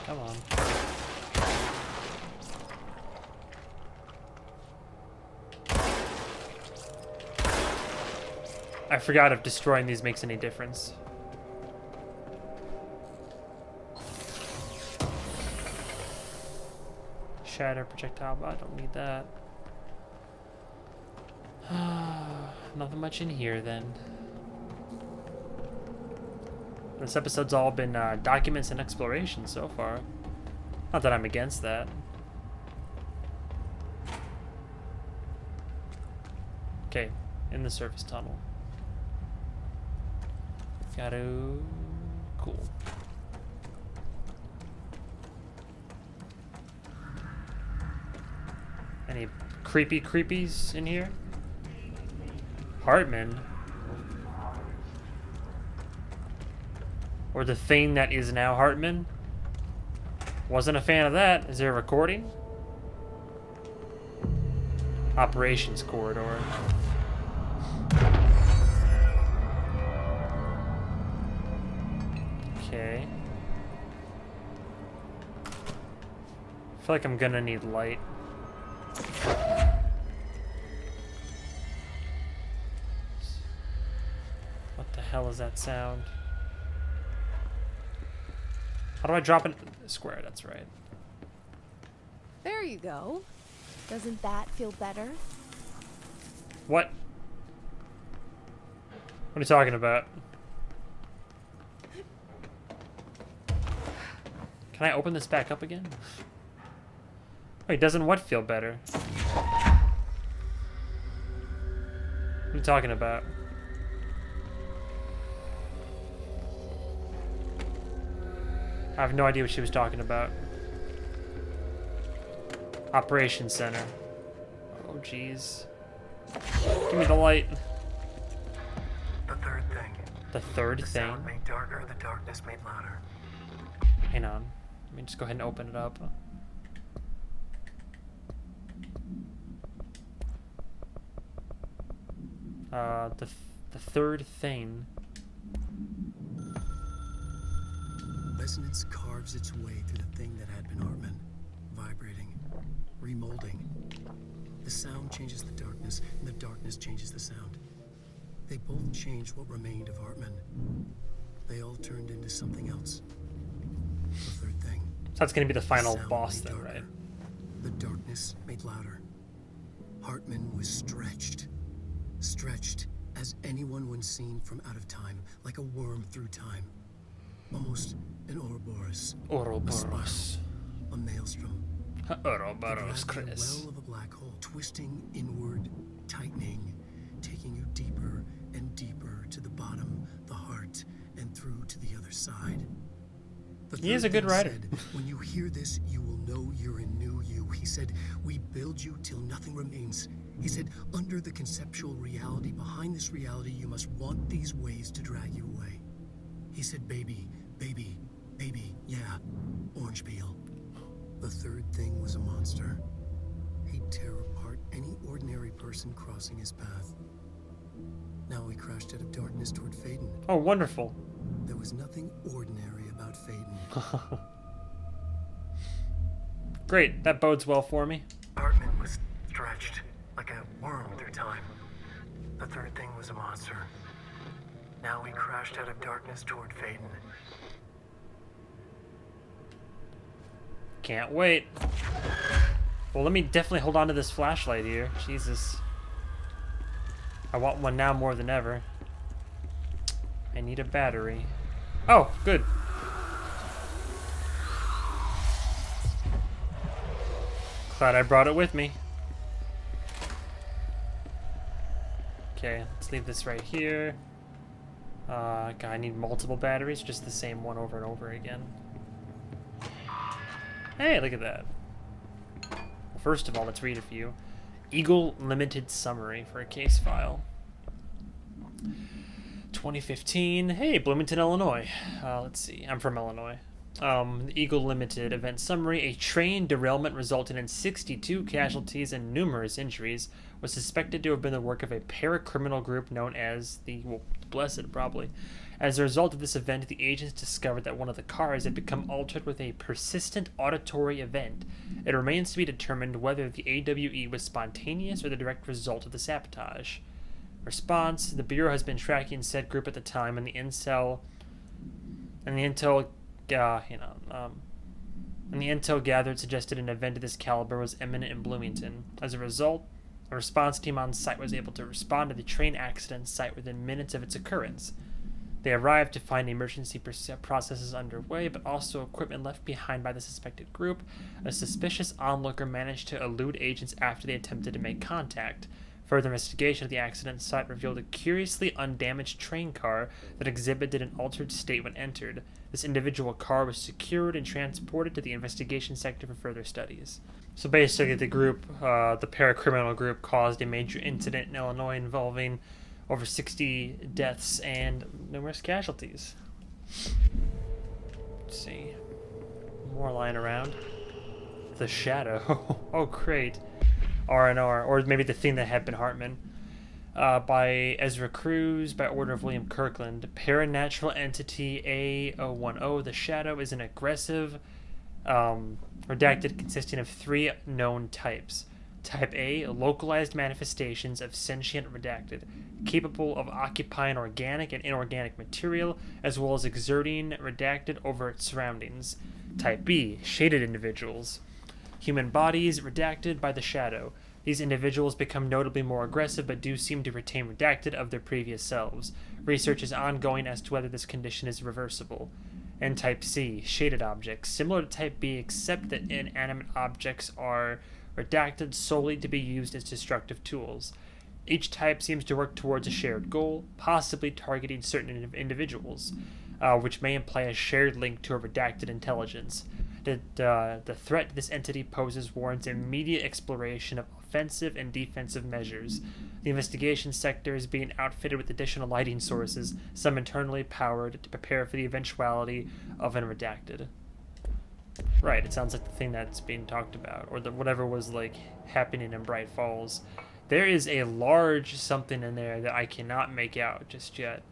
Come on. I forgot if destroying these makes any difference. Shatter projectile, but I don't need that. Nothing much in here then. This episode's all been documents and exploration so far. Not that I'm against that. Okay, in the surface tunnel. Gotta... Cool. Any creepy creepies in here? Hartman? Or the thing that is now Hartman? Wasn't a fan of that. Is there a recording? Operations corridor. Okay. I feel like I'm gonna need light. What the hell is that sound? How do I drop it? Square, that's right. There you go. Doesn't that feel better? What? What are you talking about? Can I open this back up again? Wait, doesn't what feel better? What are you talking about? I have no idea what she was talking about. Operations Center. Oh, jeez. Give me the light. The third thing. The third The thing? sound made darker, the darkness made louder. Hang on. Let me just go ahead and open it up. The third thing. Resonance carves its way through the thing that had been Hartman, vibrating, remolding. The sound changes the darkness, and the darkness changes the sound. They both changed what remained of Hartman. They all turned into something else. The third thing. So that's gonna be the final sound boss made then, darker. right? The darkness made louder. Hartman was stretched. Stretched as anyone when seen from out of time, like a worm through time. Almost an Ouroboros. Ouroboros. A maelstrom. Ouroboros, A Chris. well of a black hole, twisting inward, tightening, taking you deeper and deeper to the bottom, the heart, and through to the other side. The He is third a good thing writer. said, when you hear this, you will know you're in new you. He said, we build you till nothing remains. He said, under the conceptual reality, behind this reality, you must want these waves to drag you away. He said, baby, baby, baby, yeah, orange peel. The third thing was a monster. He'd tear apart any ordinary person crossing his path. Now he crashed out of darkness toward Faden. Oh, wonderful. There was nothing ordinary about Faden. Great, that bodes well for me. Hartman was stretched like a worm through time. The third thing was a monster. Now he crashed out of darkness toward Faden. Can't wait. Well, let me definitely hold on to this flashlight here. Jesus. I want one now more than ever. I need a battery. Oh, good. Glad I brought it with me. Okay, let's leave this right here. God, I need multiple batteries, just the same one over and over again. Hey, look at that. Well, first of all, let's read a few. Eagle Limited Summary for a case file. 2015. Hey, Bloomington, Illinois. Let's see. I'm from Illinois. The Eagle Limited event summary: a train derailment resulting in 62 casualties and numerous injuries was suspected to have been the work of a paracriminal group known as the Blessed, probably. As a result of this event, the agents discovered that one of the cars had become altered with a persistent auditory event. It remains to be determined whether the AWE was spontaneous or the direct result of the sabotage. Response: the Bureau has been tracking said group at the time, and the intel gathered suggested an event of this caliber was imminent in Bloomington. As a result, a response team on site was able to respond to the train accident site within minutes of its occurrence. They arrived to find emergency processes underway, but also equipment left behind by the suspected group. A suspicious onlooker managed to elude agents after they attempted to make contact. Further investigation of the accident site revealed a curiously undamaged train car that exhibited an altered state when entered. This individual car was secured and transported to the investigation sector for further studies. So basically, the group, the paracriminal group, caused a major incident in Illinois involving over 60 deaths and numerous casualties. Let's see. More lying around. The Shadow. Oh, great. R&R, or maybe the thing that had been Hartman. By Ezra Cruz, by order of William Kirkland. Paranatural entity A010. The Shadow is an aggressive, redacted consisting of 3 known types. Type A, localized manifestations of sentient redacted, capable of occupying organic and inorganic material, as well as exerting redacted over its surroundings. Type B, shaded individuals. Human bodies redacted by the Shadow. These individuals become notably more aggressive but do seem to retain redacted of their previous selves. Research is ongoing as to whether this condition is reversible. And Type C, shaded objects. Similar to Type B, except that inanimate objects are redacted solely to be used as destructive tools. Each type seems to work towards a shared goal, possibly targeting certain individuals, which may imply a shared link to a redacted intelligence. The threat this entity poses warrants immediate exploration of offensive and defensive measures. The investigation sector is being outfitted with additional lighting sources, some internally powered, to prepare for the eventuality of an redacted. Right, it sounds like the thing that's being talked about, or whatever was like happening in Bright Falls. There is a large something in there that I cannot make out just yet.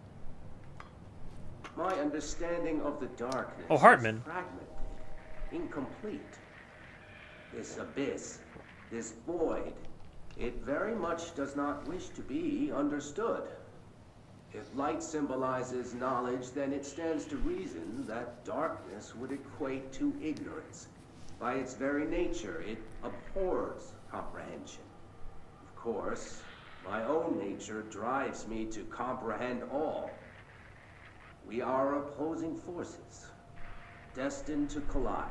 My understanding of the darkness Oh, Hartman. is fragmented, incomplete. This abyss, this void, it very much does not wish to be understood. If light symbolizes knowledge, then it stands to reason that darkness would equate to ignorance. By its very nature, it abhors comprehension. Of course, my own nature drives me to comprehend all. We are opposing forces, destined to collide.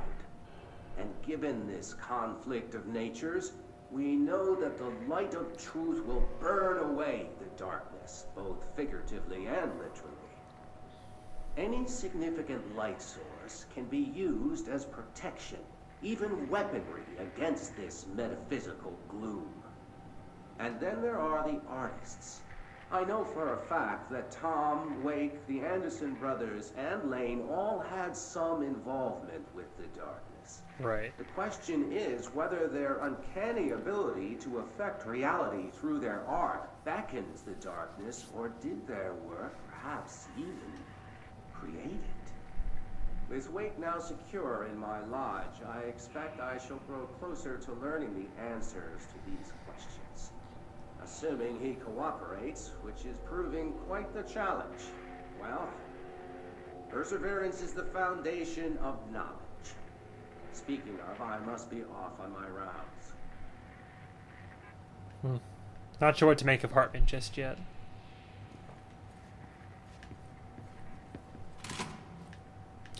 And given this conflict of natures, we know that the light of truth will burn away the darkness, both figuratively and literally. Any significant light source can be used as protection, even weaponry against this metaphysical gloom. And then there are the artists. I know for a fact that Tom, Wake, the Anderson brothers, and Lane all had some involvement with the darkness. Right. The question is whether their uncanny ability to affect reality through their art beckons the darkness, or did their work perhaps even create it? With Wake now secure in my lodge, I expect I shall grow closer to learning the answers to these questions. Assuming he cooperates, which is proving quite the challenge. Well, perseverance is the foundation of knowledge. Speaking of, I must be off on my rounds. Not sure what to make of Hartman just yet.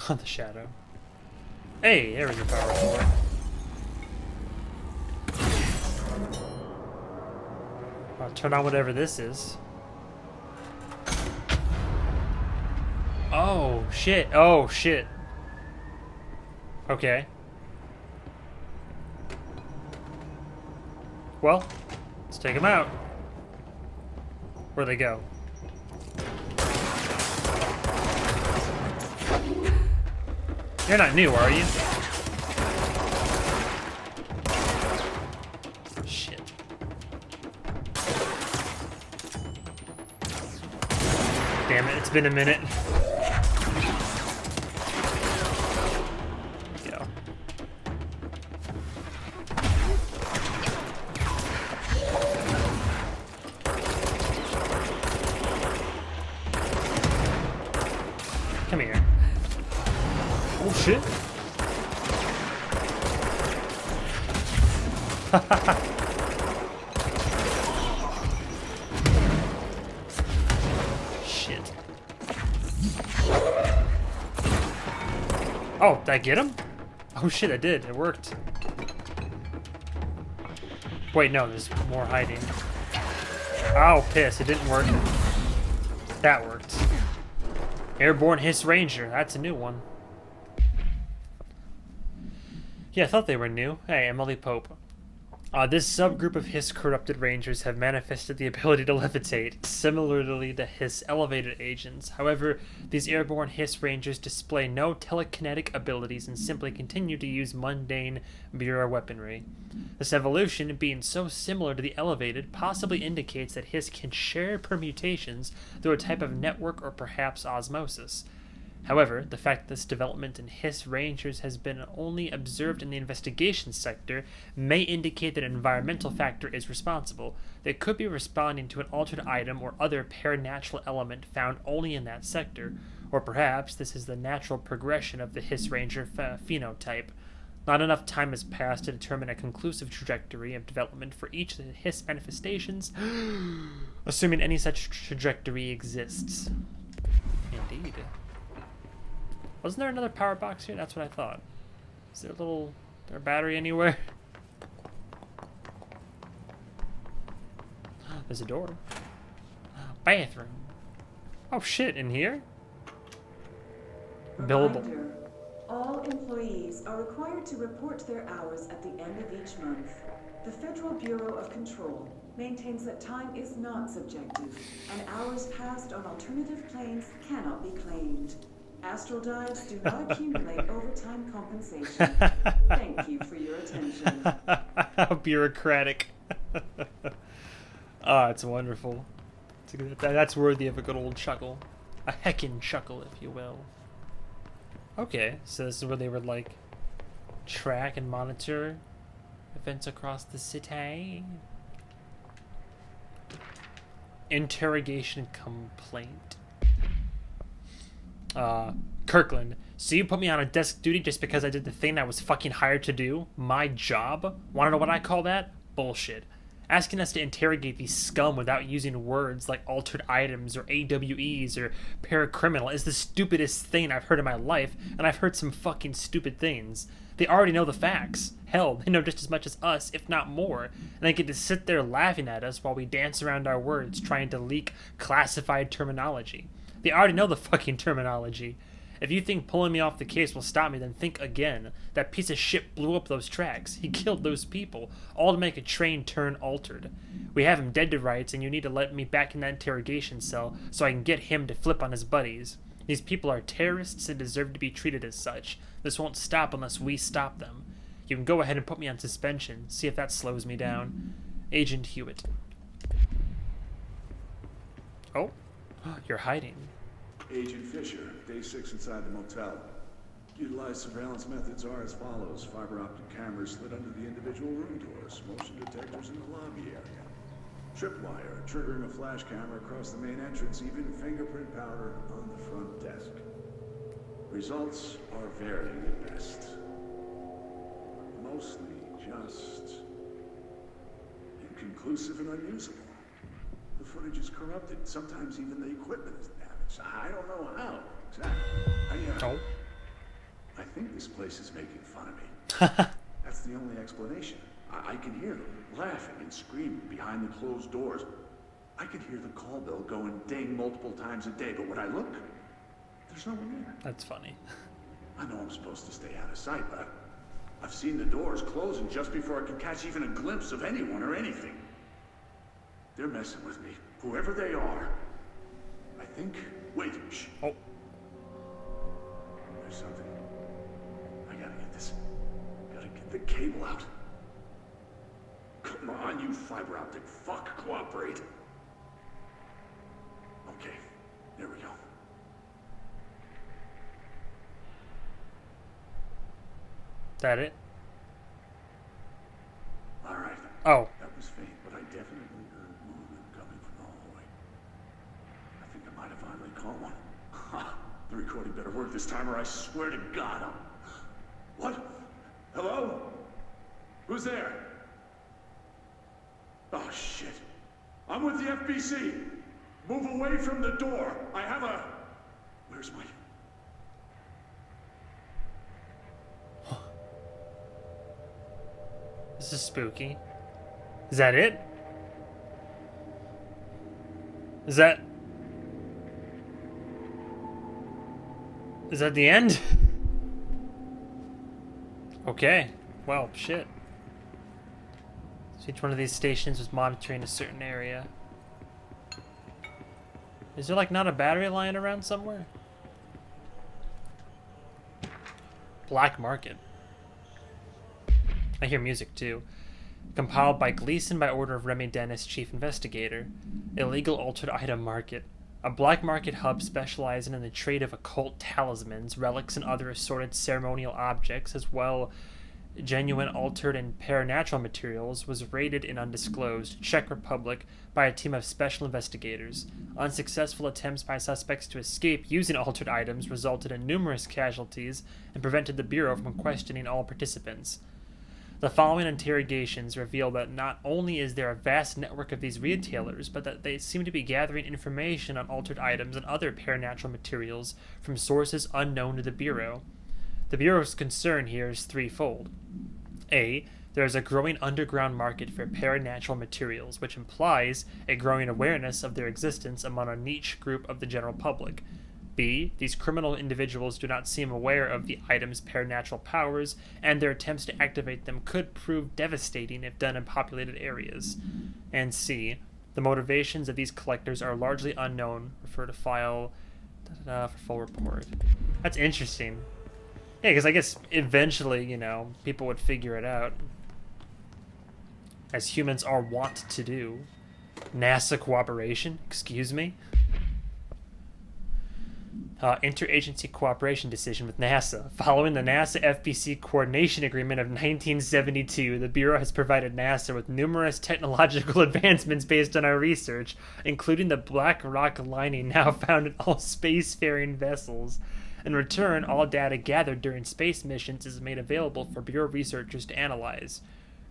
On the Shadow. Hey, there was your power sword. I'll turn on whatever this is. Oh, shit. Oh, shit. Okay. Well, let's take them out. Where'd they go? You're not new, are you? Shit. Damn it, it's been a minute. Go. Come here. Oh shit. Shit. Oh, did I get him? Oh shit, I did. It worked. Wait, no, there's more hiding. Oh, piss. It didn't work. That worked. Airborne Hiss Ranger. That's a new one. Yeah, I thought they were new. Hey, Emily Pope. This subgroup of Hiss-corrupted Rangers have manifested the ability to levitate, similarly to Hiss-elevated agents. However, these airborne Hiss Rangers display no telekinetic abilities and simply continue to use mundane Bureau weaponry. This evolution, being so similar to the elevated, possibly indicates that Hiss can share permutations through a type of network or perhaps osmosis. However, the fact that this development in Hiss Rangers has been only observed in the investigation sector may indicate that an environmental factor is responsible. They could be responding to an altered item or other paranatural element found only in that sector, or perhaps this is the natural progression of the Hiss Ranger phenotype. Not enough time has passed to determine a conclusive trajectory of development for each of the Hiss manifestations, assuming any such trajectory exists. Indeed. Wasn't there another power box here? That's what I thought. Is there a battery anywhere? There's a door. Bathroom. Oh shit, in here? Billable. Reminder, all employees are required to report their hours at the end of each month. The Federal Bureau of Control maintains that time is not subjective, and hours passed on alternative planes cannot be claimed. Astral dives do not accumulate overtime compensation. Thank you for your attention. How bureaucratic. Oh, it's wonderful. That's worthy of a good old chuckle. A heckin' chuckle, if you will. Okay, so this is where they would, like, track and monitor events across the city. Interrogation complaint. Kirkland, so you put me on a desk duty just because I did the thing I was fucking hired to do? My job? Wanna know what I call that? Bullshit. Asking us to interrogate these scum without using words like altered items or AWEs or paracriminal is the stupidest thing I've heard in my life, and I've heard some fucking stupid things. They already know the facts. Hell, they know just as much as us, if not more, and they get to sit there laughing at us while we dance around our words trying to leak classified terminology. They already know the fucking terminology. If you think pulling me off the case will stop me, then think again. That piece of shit blew up those tracks. He killed those people, all to make a train turn altered. We have him dead to rights, and you need to let me back in that interrogation cell so I can get him to flip on his buddies. These people are terrorists and deserve to be treated as such. This won't stop unless we stop them. You can go ahead and put me on suspension. See if that slows me down. Agent Hewitt. Oh, you're hiding. Agent Fisher, day 6 inside the motel. Utilized surveillance methods are as follows. Fiber optic cameras slid under the individual room doors. Motion detectors in the lobby area. Tripwire, triggering a flash camera across the main entrance. Even fingerprint powder on the front desk. Results are varying at best. Mostly just inconclusive and unusable. The footage is corrupted. Sometimes even the equipment is damaged. I don't know how exactly. I think this place is making fun of me. That's the only explanation. I can hear them laughing and screaming behind the closed doors. I can hear the call bell going ding multiple times a day, but when I look, there's no one there. That's funny. I know I'm supposed to stay out of sight, but I've seen the doors closing just before I could catch even a glimpse of anyone or anything. They're messing with me, whoever they are. I think... Wait, shh. Oh. There's something the cable out. Come on, you fiber optic fuck, cooperate. Okay, there we go. That it? All right. Oh. That was faint, but I definitely heard movement coming from the hallway. I think I might have finally caught one. Ha! The recording better work this time, or I swear to God, I'm... What? Hello? Who's there? Oh, shit. I'm with the FBC. Move away from the door. I have a... Where's my... This is spooky. Is that it? Is that the end? Okay. Well, shit. So each one of these stations was monitoring a certain area. Is there like not a battery lying around somewhere? Black market. I hear music too. Compiled by Gleason by order of Remy Dennis, chief investigator. Illegal altered item market. A black market hub specializing in the trade of occult talismans, relics, and other assorted ceremonial objects, as well genuine altered and paranatural materials, was raided in undisclosed Czech Republic by a team of special investigators. Unsuccessful attempts by suspects to escape using altered items resulted in numerous casualties and prevented the Bureau from questioning all participants. The following interrogations reveal that not only is there a vast network of these retailers, but that they seem to be gathering information on altered items and other paranatural materials from sources unknown to the Bureau. The Bureau's concern here is threefold. A. There is a growing underground market for paranatural materials, which implies a growing awareness of their existence among a niche group of the general public. B. These criminal individuals do not seem aware of the item's paranatural powers, and their attempts to activate them could prove devastating if done in populated areas. And C. The motivations of these collectors are largely unknown. Refer to file for full report. That's interesting. Yeah, because I guess eventually, you know, people would figure it out. As humans are wont to do. NASA cooperation? Excuse me? Interagency cooperation decision with NASA. Following the NASA FBC Coordination Agreement of 1972, the Bureau has provided NASA with numerous technological advancements based on our research, including the black rock lining now found in all spacefaring vessels. In return, all data gathered during space missions is made available for Bureau researchers to analyze.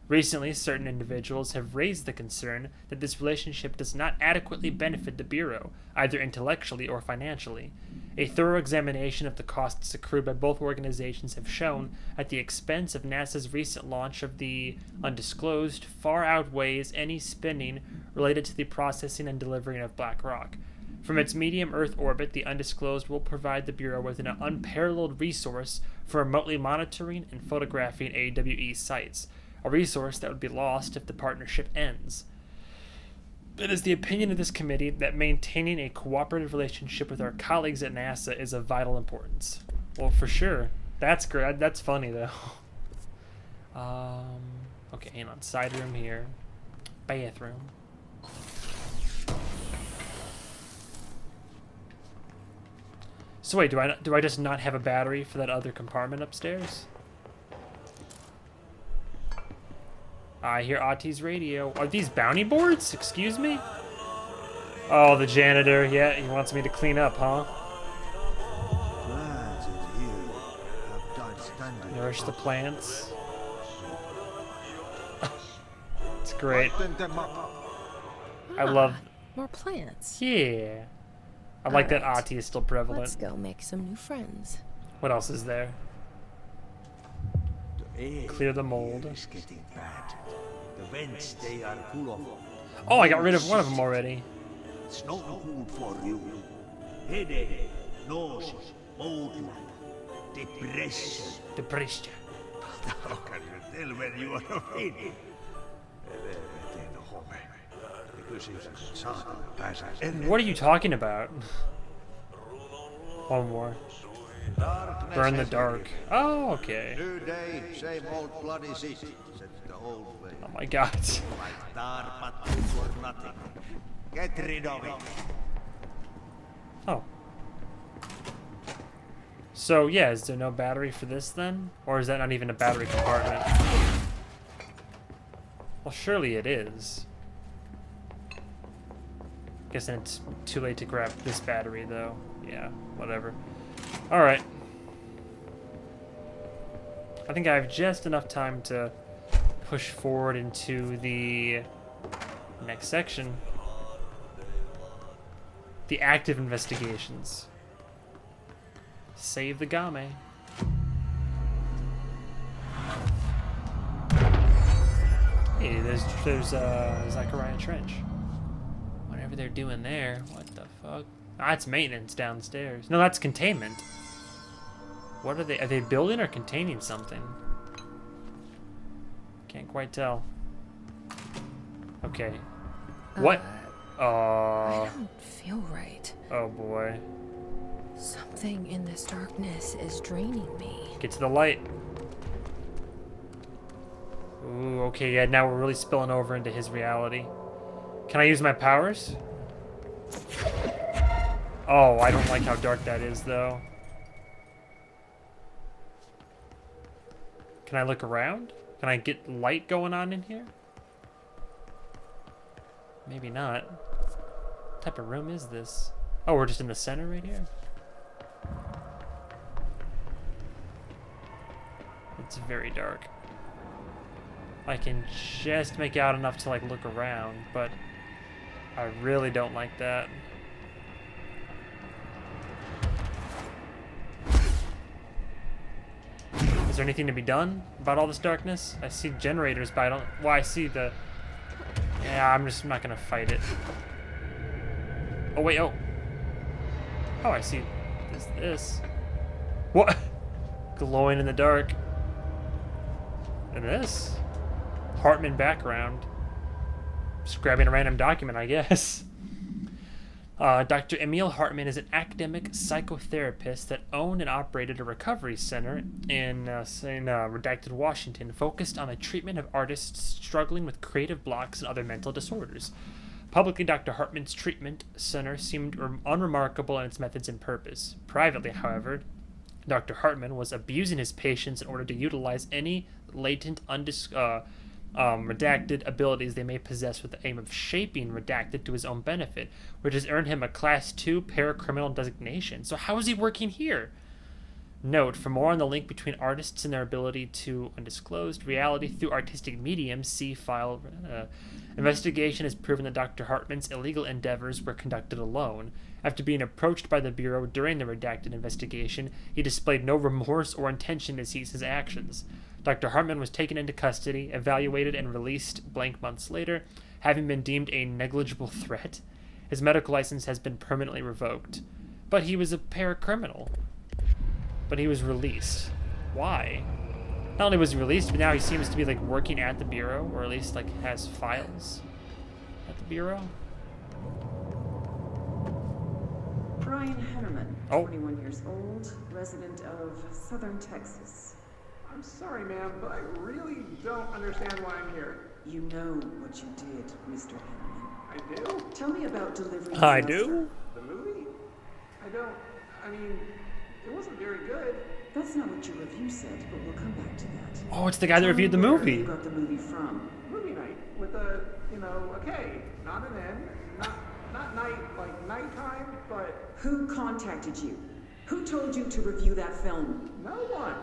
Recently, certain individuals have raised the concern that this relationship does not adequately benefit the Bureau, either intellectually or financially. A thorough examination of the costs accrued by both organizations have shown that the expense of NASA's recent launch of the undisclosed far outweighs any spending related to the processing and delivering of black rock. From its medium Earth orbit, the undisclosed will provide the Bureau with an unparalleled resource for remotely monitoring and photographing AWE sites, a resource that would be lost if the partnership ends. It is the opinion of this committee that maintaining a cooperative relationship with our colleagues at NASA is of vital importance. Well, for sure. That's great. That's funny, though. Okay, hang on. Side room here. Bathroom. So wait, do I just not have a battery for that other compartment upstairs? I hear Ati's radio. Are these bounty boards? Excuse me? Oh, the janitor. Yeah, he wants me to clean up, huh? Nourish the plants. It's great. I love... More plants. Yeah. I like that Ati is still prevalent. Let's go make some new friends. What else is there? Clear the mold. Getting bad. The vents, they are full of... Oh, I got rid of one of them already. It's not good for you. Headache, nausea, mood, depression. Depression. How can you tell when you are offended? What are you talking about? One more. Burn the dark. Oh, okay. New day, same old bloody city, said the old way. Oh my god. Like dark, but good for nothing. Get rid of it. Oh. So, yeah, is there no battery for this then? Or is that not even a battery compartment? Well, surely it is. Guess then it's too late to grab this battery, though. Yeah, whatever. Alright. I think I have just enough time to push forward into the next section. The active investigations. Save the Game. Hey, there's Zachariah Trench. Whatever they're doing there, what the fuck? Ah, it's maintenance downstairs. No, that's containment. What are they? Are they building or containing something? Can't quite tell. Okay. What? I don't feel right. Oh boy. Something in this darkness is draining me. Get to the light. Ooh, okay, yeah, now we're really spilling over into his reality. Can I use my powers? Oh, I don't like how dark that is, though. Can I look around? Can I get light going on in here? Maybe not. What type of room is this? Oh, we're just in the center right here? It's very dark. I can just make out enough to, like, look around, but I really don't like that. Is there anything to be done about all this darkness? I see generators, but I don't... Well, I see the... Yeah, I'm not gonna fight it. Oh, wait, oh. Oh, I see this. What? Glowing in the dark. And this? Hartman background. Just grabbing a random document, I guess. Dr. Emil Hartman is an academic psychotherapist that owned and operated a recovery center in redacted Washington, focused on the treatment of artists struggling with creative blocks and other mental disorders. Publicly, Dr. Hartman's treatment center seemed unremarkable in its methods and purpose. Privately, however, Dr. Hartman was abusing his patients in order to utilize any latent, redacted abilities they may possess with the aim of shaping redacted to his own benefit, which has earned him a Class 2 paracriminal designation. So how is he working here? Note, for more on the link between artists and their ability to undisclosed reality through artistic mediums, see file. Investigation has proven that Dr. Hartman's illegal endeavors were conducted alone. After being approached by the Bureau during the redacted investigation, he displayed no remorse or intention to cease his actions. Dr. Hartman was taken into custody, evaluated, and released blank months later, having been deemed a negligible threat. His medical license has been permanently revoked. But he was a paracriminal. But he was released. Why? Not only was he released, but now he seems to be, like, working at the Bureau, or at least, like, has files at the Bureau. Brian Hennerman, 21 years old, resident of Southern Texas. I'm sorry, ma'am, but I really don't understand why I'm here. You know what you did, Mr. Hennerman. I do? Tell me about delivering I do? The movie? I mean, it wasn't very good. That's not what your review said, but we'll come back to that. Oh, it's the guy that reviewed the movie. Where you got the movie from? Movie night with a, a K, not an N, not night, like nighttime, but... Who contacted you? Who told you to review that film? No one.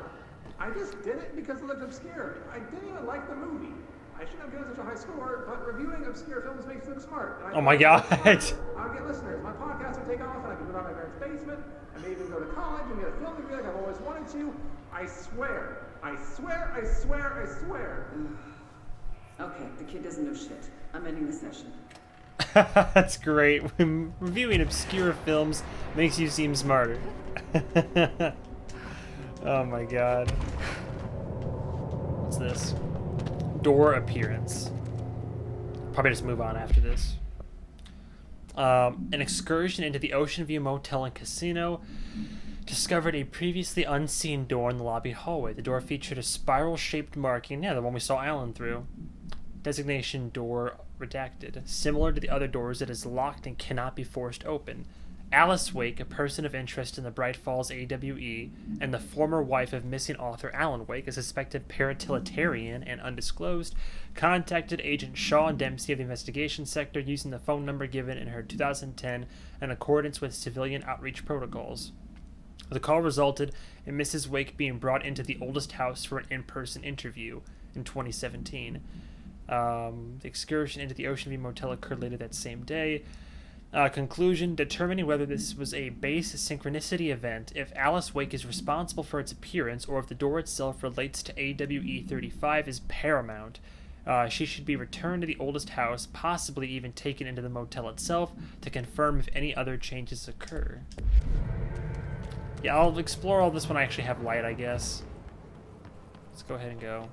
I just did it because it looked obscure. I didn't even like the movie. I shouldn't have given such a high score, but reviewing obscure films makes you look smart. Oh my god. I'll get listeners. My podcast will take off, and I can live out my parents' basement. I may even go to college and get a film degree like I've always wanted to. I swear. I swear, I swear, I swear. Okay, the kid doesn't know shit. I'm ending the session. That's great. Reviewing obscure films makes you seem smarter. Oh my god. What's this? Door appearance. Probably just move on after this. An excursion into the Ocean View Motel and Casino. discovered a previously unseen door in the lobby hallway. The door featured a spiral-shaped marking, yeah, the one we saw Alan through. Designation door redacted. Similar to the other doors, it is locked and cannot be forced open. Alice Wake, a person of interest in the Bright Falls AWE, and the former wife of missing author Alan Wake, a suspected paratilitarrian and undisclosed, contacted Agent Shaw and Dempsey of the investigation sector using the phone number given in her 2010 in accordance with civilian outreach protocols. The call resulted in Mrs. Wake being brought into the oldest house for an in-person interview in 2017. The excursion into the Ocean View Motel occurred later that same day. Conclusion, determining whether this was a base synchronicity event, if Alice Wake is responsible for its appearance, or if the door itself relates to AWE 35 is paramount. She should be returned to the oldest house, possibly even taken into the motel itself, to confirm if any other changes occur. Yeah, I'll explore all this when I actually have light, I guess. Let's go ahead and go.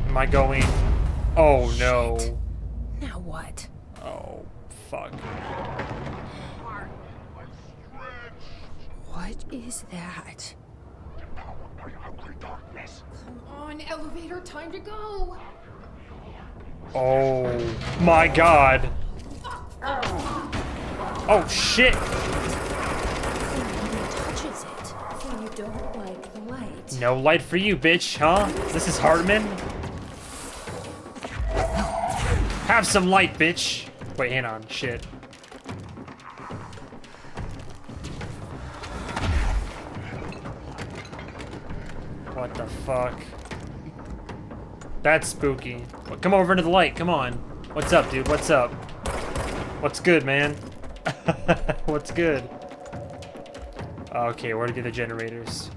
Am I going? Oh no. Now what? Oh, fuck. What is that? Come on, elevator, time to go. Oh my god. Oh shit. Touches it, so you don't like the light. No light for you, bitch, huh? This is Hartman. Have some light, bitch. Wait, hang on. Shit. What the fuck? That's spooky. Well, come over into the light. Come on. What's up, dude? What's up? What's good, man? What's good? Okay, where to get the generators?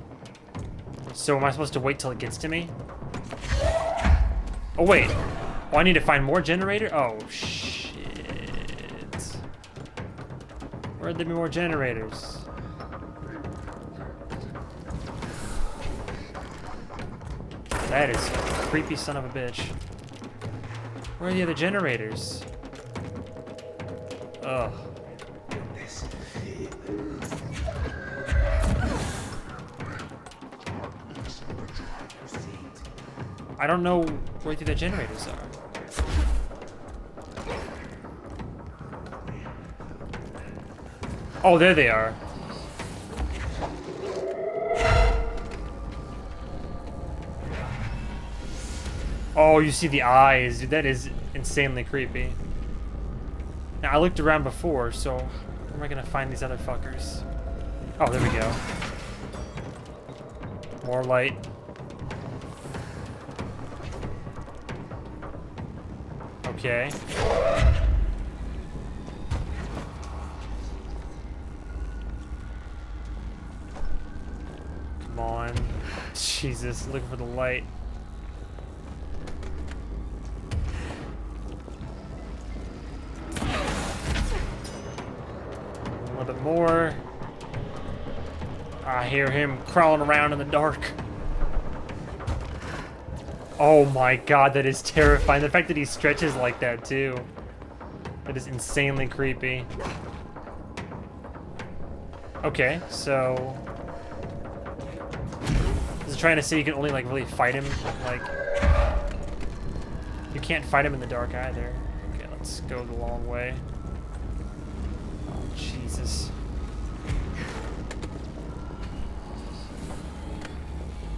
So am I supposed to wait till it gets to me? Oh, wait. Oh, I need to find more generator? Oh, shit. Where'd there be more generators? That is a creepy son of a bitch. Where are the other generators? Ugh. I don't know where the other generators are. Oh, there they are. Oh, you see the eyes. Dude, that is insanely creepy. Now, I looked around before, so where am I gonna find these other fuckers? Oh, there we go. More light. Okay. Come on. Jesus, looking for the light. A little bit more. I hear him crawling around in the dark. Oh my god, that is terrifying. The fact that he stretches like that, too. That is insanely creepy. Okay, so... Is it trying to say you can only, like, really fight him? Like... You can't fight him in the dark, either. Okay, let's go the long way. Oh, Jesus.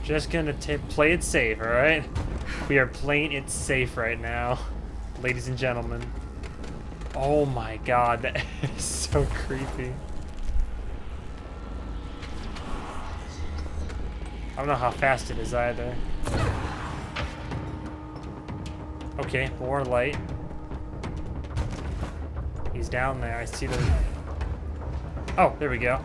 Just gonna play it safe, alright? We are playing it safe right now, ladies and gentlemen. Oh my god, that is so creepy. I don't know how fast it is either. Okay, more light. He's down there, I see the... Oh, there we go.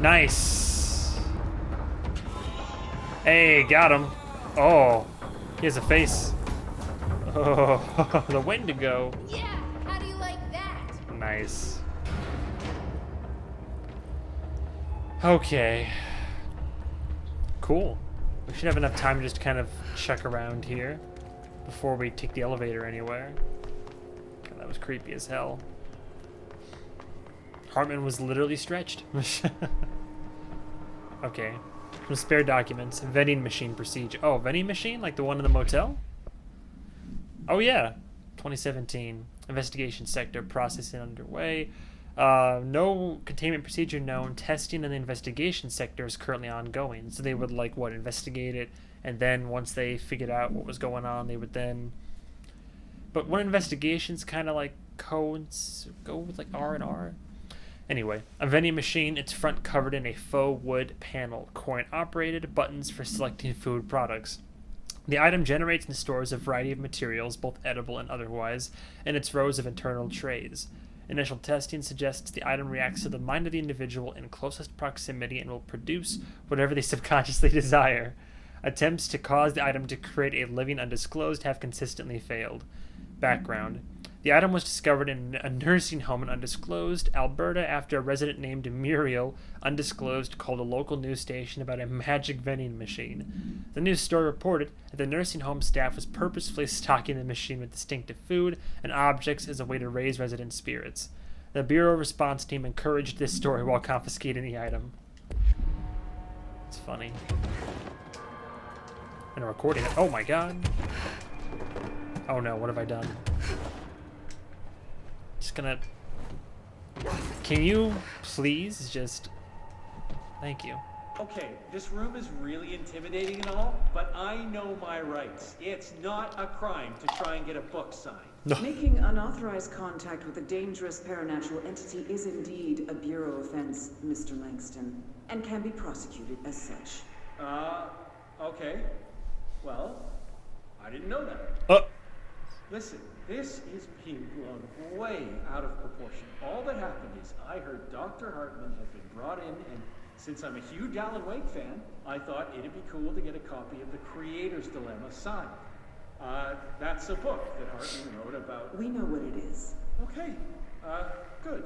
Nice. Hey, got him. Oh, he has a face. Oh, the Wendigo. Yeah, how do you like that? Nice. Okay. Cool. We should have enough time to just kind of check around here before we take the elevator anywhere. God, that was creepy as hell. Hartman was literally stretched. Okay. Some spare documents. Vending machine procedure. Oh, vending machine? Like the one in the motel? Oh, yeah. 2017. Investigation sector. Processing underway. No containment procedure known. Testing in the investigation sector is currently ongoing. So they would, like, what, investigate it, and then once they figured out what was going on, they would then... But when investigations kind of, like, codes go with, like, R&R. Anyway, a vending machine, its front covered in a faux wood panel, coin-operated, buttons for selecting food products. The item generates and stores a variety of materials, both edible and otherwise, in its rows of internal trays. Initial testing suggests the item reacts to the mind of the individual in closest proximity and will produce whatever they subconsciously desire. Attempts to cause the item to create a living undisclosed have consistently failed. Background. The item was discovered in a nursing home in undisclosed Alberta after a resident named Muriel, undisclosed, called a local news station about a magic vending machine. The news story reported that the nursing home staff was purposefully stocking the machine with distinctive food and objects as a way to raise resident spirits. The Bureau response team encouraged this story while confiscating the item. It's funny. And recording it. Oh my god. Oh no, what have I done? Just gonna... Can you please just... Thank you. Okay, this room is really intimidating and all, but I know my rights. It's not a crime to try and get a book signed. Making unauthorized contact with a dangerous paranatural entity is indeed a Bureau offense, Mr. Langston, and can be prosecuted as such. Okay. Well, I didn't know that. Listen, this is being blown way out of proportion. All that happened is I heard Dr. Hartman had been brought in, and since I'm a huge Alan Wake fan, I thought it'd be cool to get a copy of The Creator's Dilemma signed. That's a book that Hartman wrote about... We know what it is. Okay, good.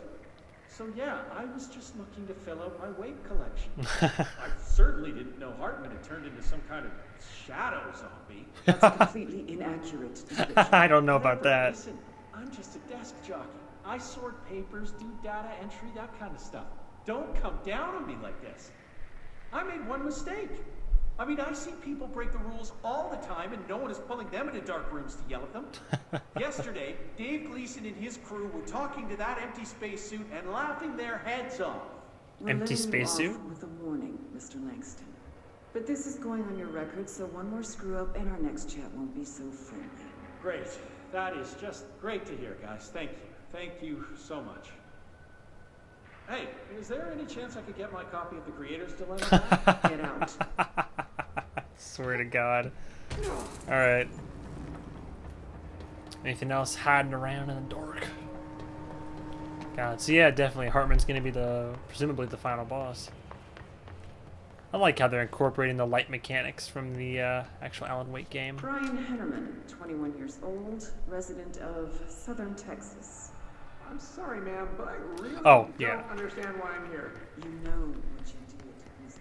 So yeah, I was just looking to fill out my Wake collection. I certainly didn't know Hartman had turned into some kind of shadow zombie. That's a completely inaccurate description. I don't know about that. Listen, I'm just a desk jockey. I sort papers, do data entry, that kind of stuff. Don't come down on me like this. I made one mistake. I mean, I see people break the rules all the time, and no one is pulling them into dark rooms to yell at them. Yesterday, Dave Gleason and his crew were talking to that empty spacesuit and laughing their heads off. Empty spacesuit? With a warning, Mr. Langston. But this is going on your record, so one more screw up and our next chat won't be so friendly. Great. That is just great to hear, guys. Thank you. Thank you so much. Hey, is there any chance I could get my copy of The Creator's Dilemma back? Get out. Swear to God. Alright. Anything else hiding around in the dark? God, so yeah, definitely Hartman's gonna be presumably the final boss. I like how they're incorporating the light mechanics from the actual Alan Wake game. Brian Hennerman, 21 years old, resident of Southern Texas. I'm sorry, ma'am, but I really don't understand why I'm here. You know what you did, Mr.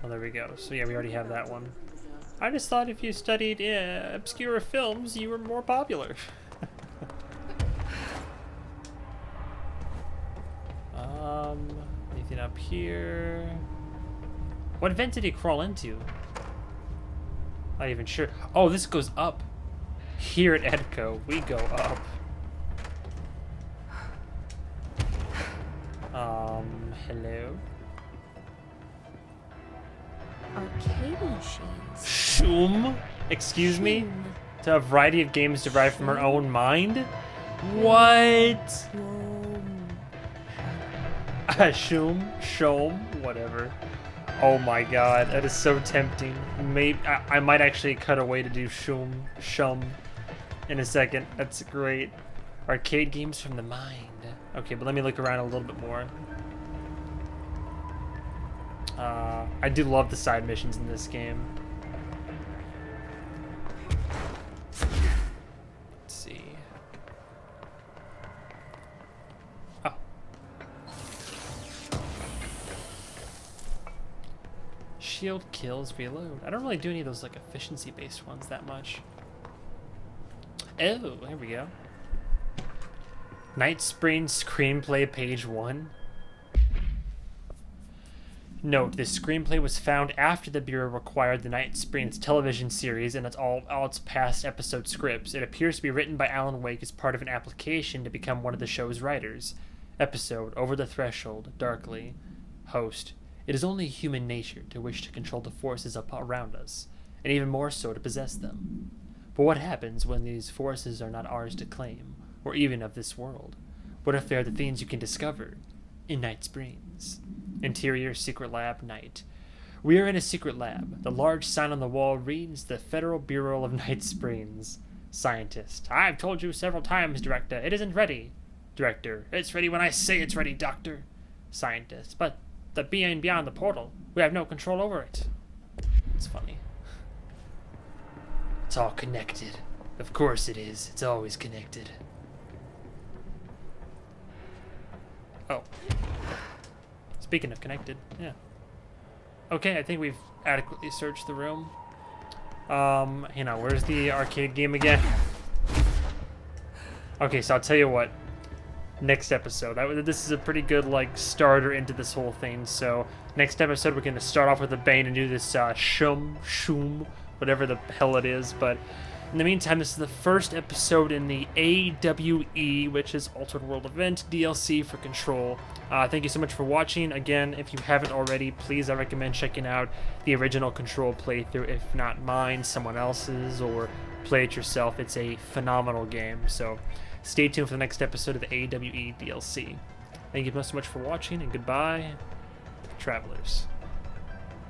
Well, there we go. So yeah, we already have that one. I just thought if you studied obscure films, you were more popular. Anything up here? What vent did he crawl into? Not even sure. Oh, this goes up. Here at Edco, we go up. Hello? Arcade machines. Shum? Excuse me? To a variety of games derived from her own mind? What? Shum? Shom? Whatever. Oh my god, that is so tempting. Maybe I might actually cut away to do Shum in a second. That's great. Arcade games from the mind. Okay, but let me look around a little bit more. I do love the side missions in this game. Let's see. Oh. Shield kills, reload. I don't really do any of those like efficiency-based ones that much. Oh, here we go. Night Spring screenplay, page 1. Note: this screenplay was found after the Bureau acquired the Night Springs television series and all its past episode scripts. It appears to be written by Alan Wake as part of an application to become one of the show's writers. Episode: Over the Threshold, darkly. Host: it is only human nature to wish to control the forces up around us, and even more so to possess them. But what happens when these forces are not ours to claim, or even of this world? What if they are the things you can discover in Night Springs? Interior Secret Lab, night. We are in a secret lab. The large sign on the wall reads the Federal Bureau of Night Springs. Scientist: I've told you several times, Director, it isn't ready. Director: it's ready when I say it's ready, Doctor. Scientist: but the being beyond the portal, we have no control over it. It's funny. It's all connected. Of course it is. It's always connected. Oh. Speaking of connected, yeah. Okay, I think we've adequately searched the room. You know, where's the arcade game again? Okay, so I'll tell you what. Next episode. This is a pretty good, like, starter into this whole thing. So, next episode, we're going to start off with a bang and do this shum, whatever the hell it is. But in the meantime, this is the first episode in the AWE, which is Altered World Event DLC for Control. Thank you so much for watching. Again, if you haven't already, please, I recommend checking out the original Control playthrough, if not mine, someone else's, or play it yourself. It's a phenomenal game. So, stay tuned for the next episode of the AWE DLC. Thank you so much for watching, and goodbye, travelers.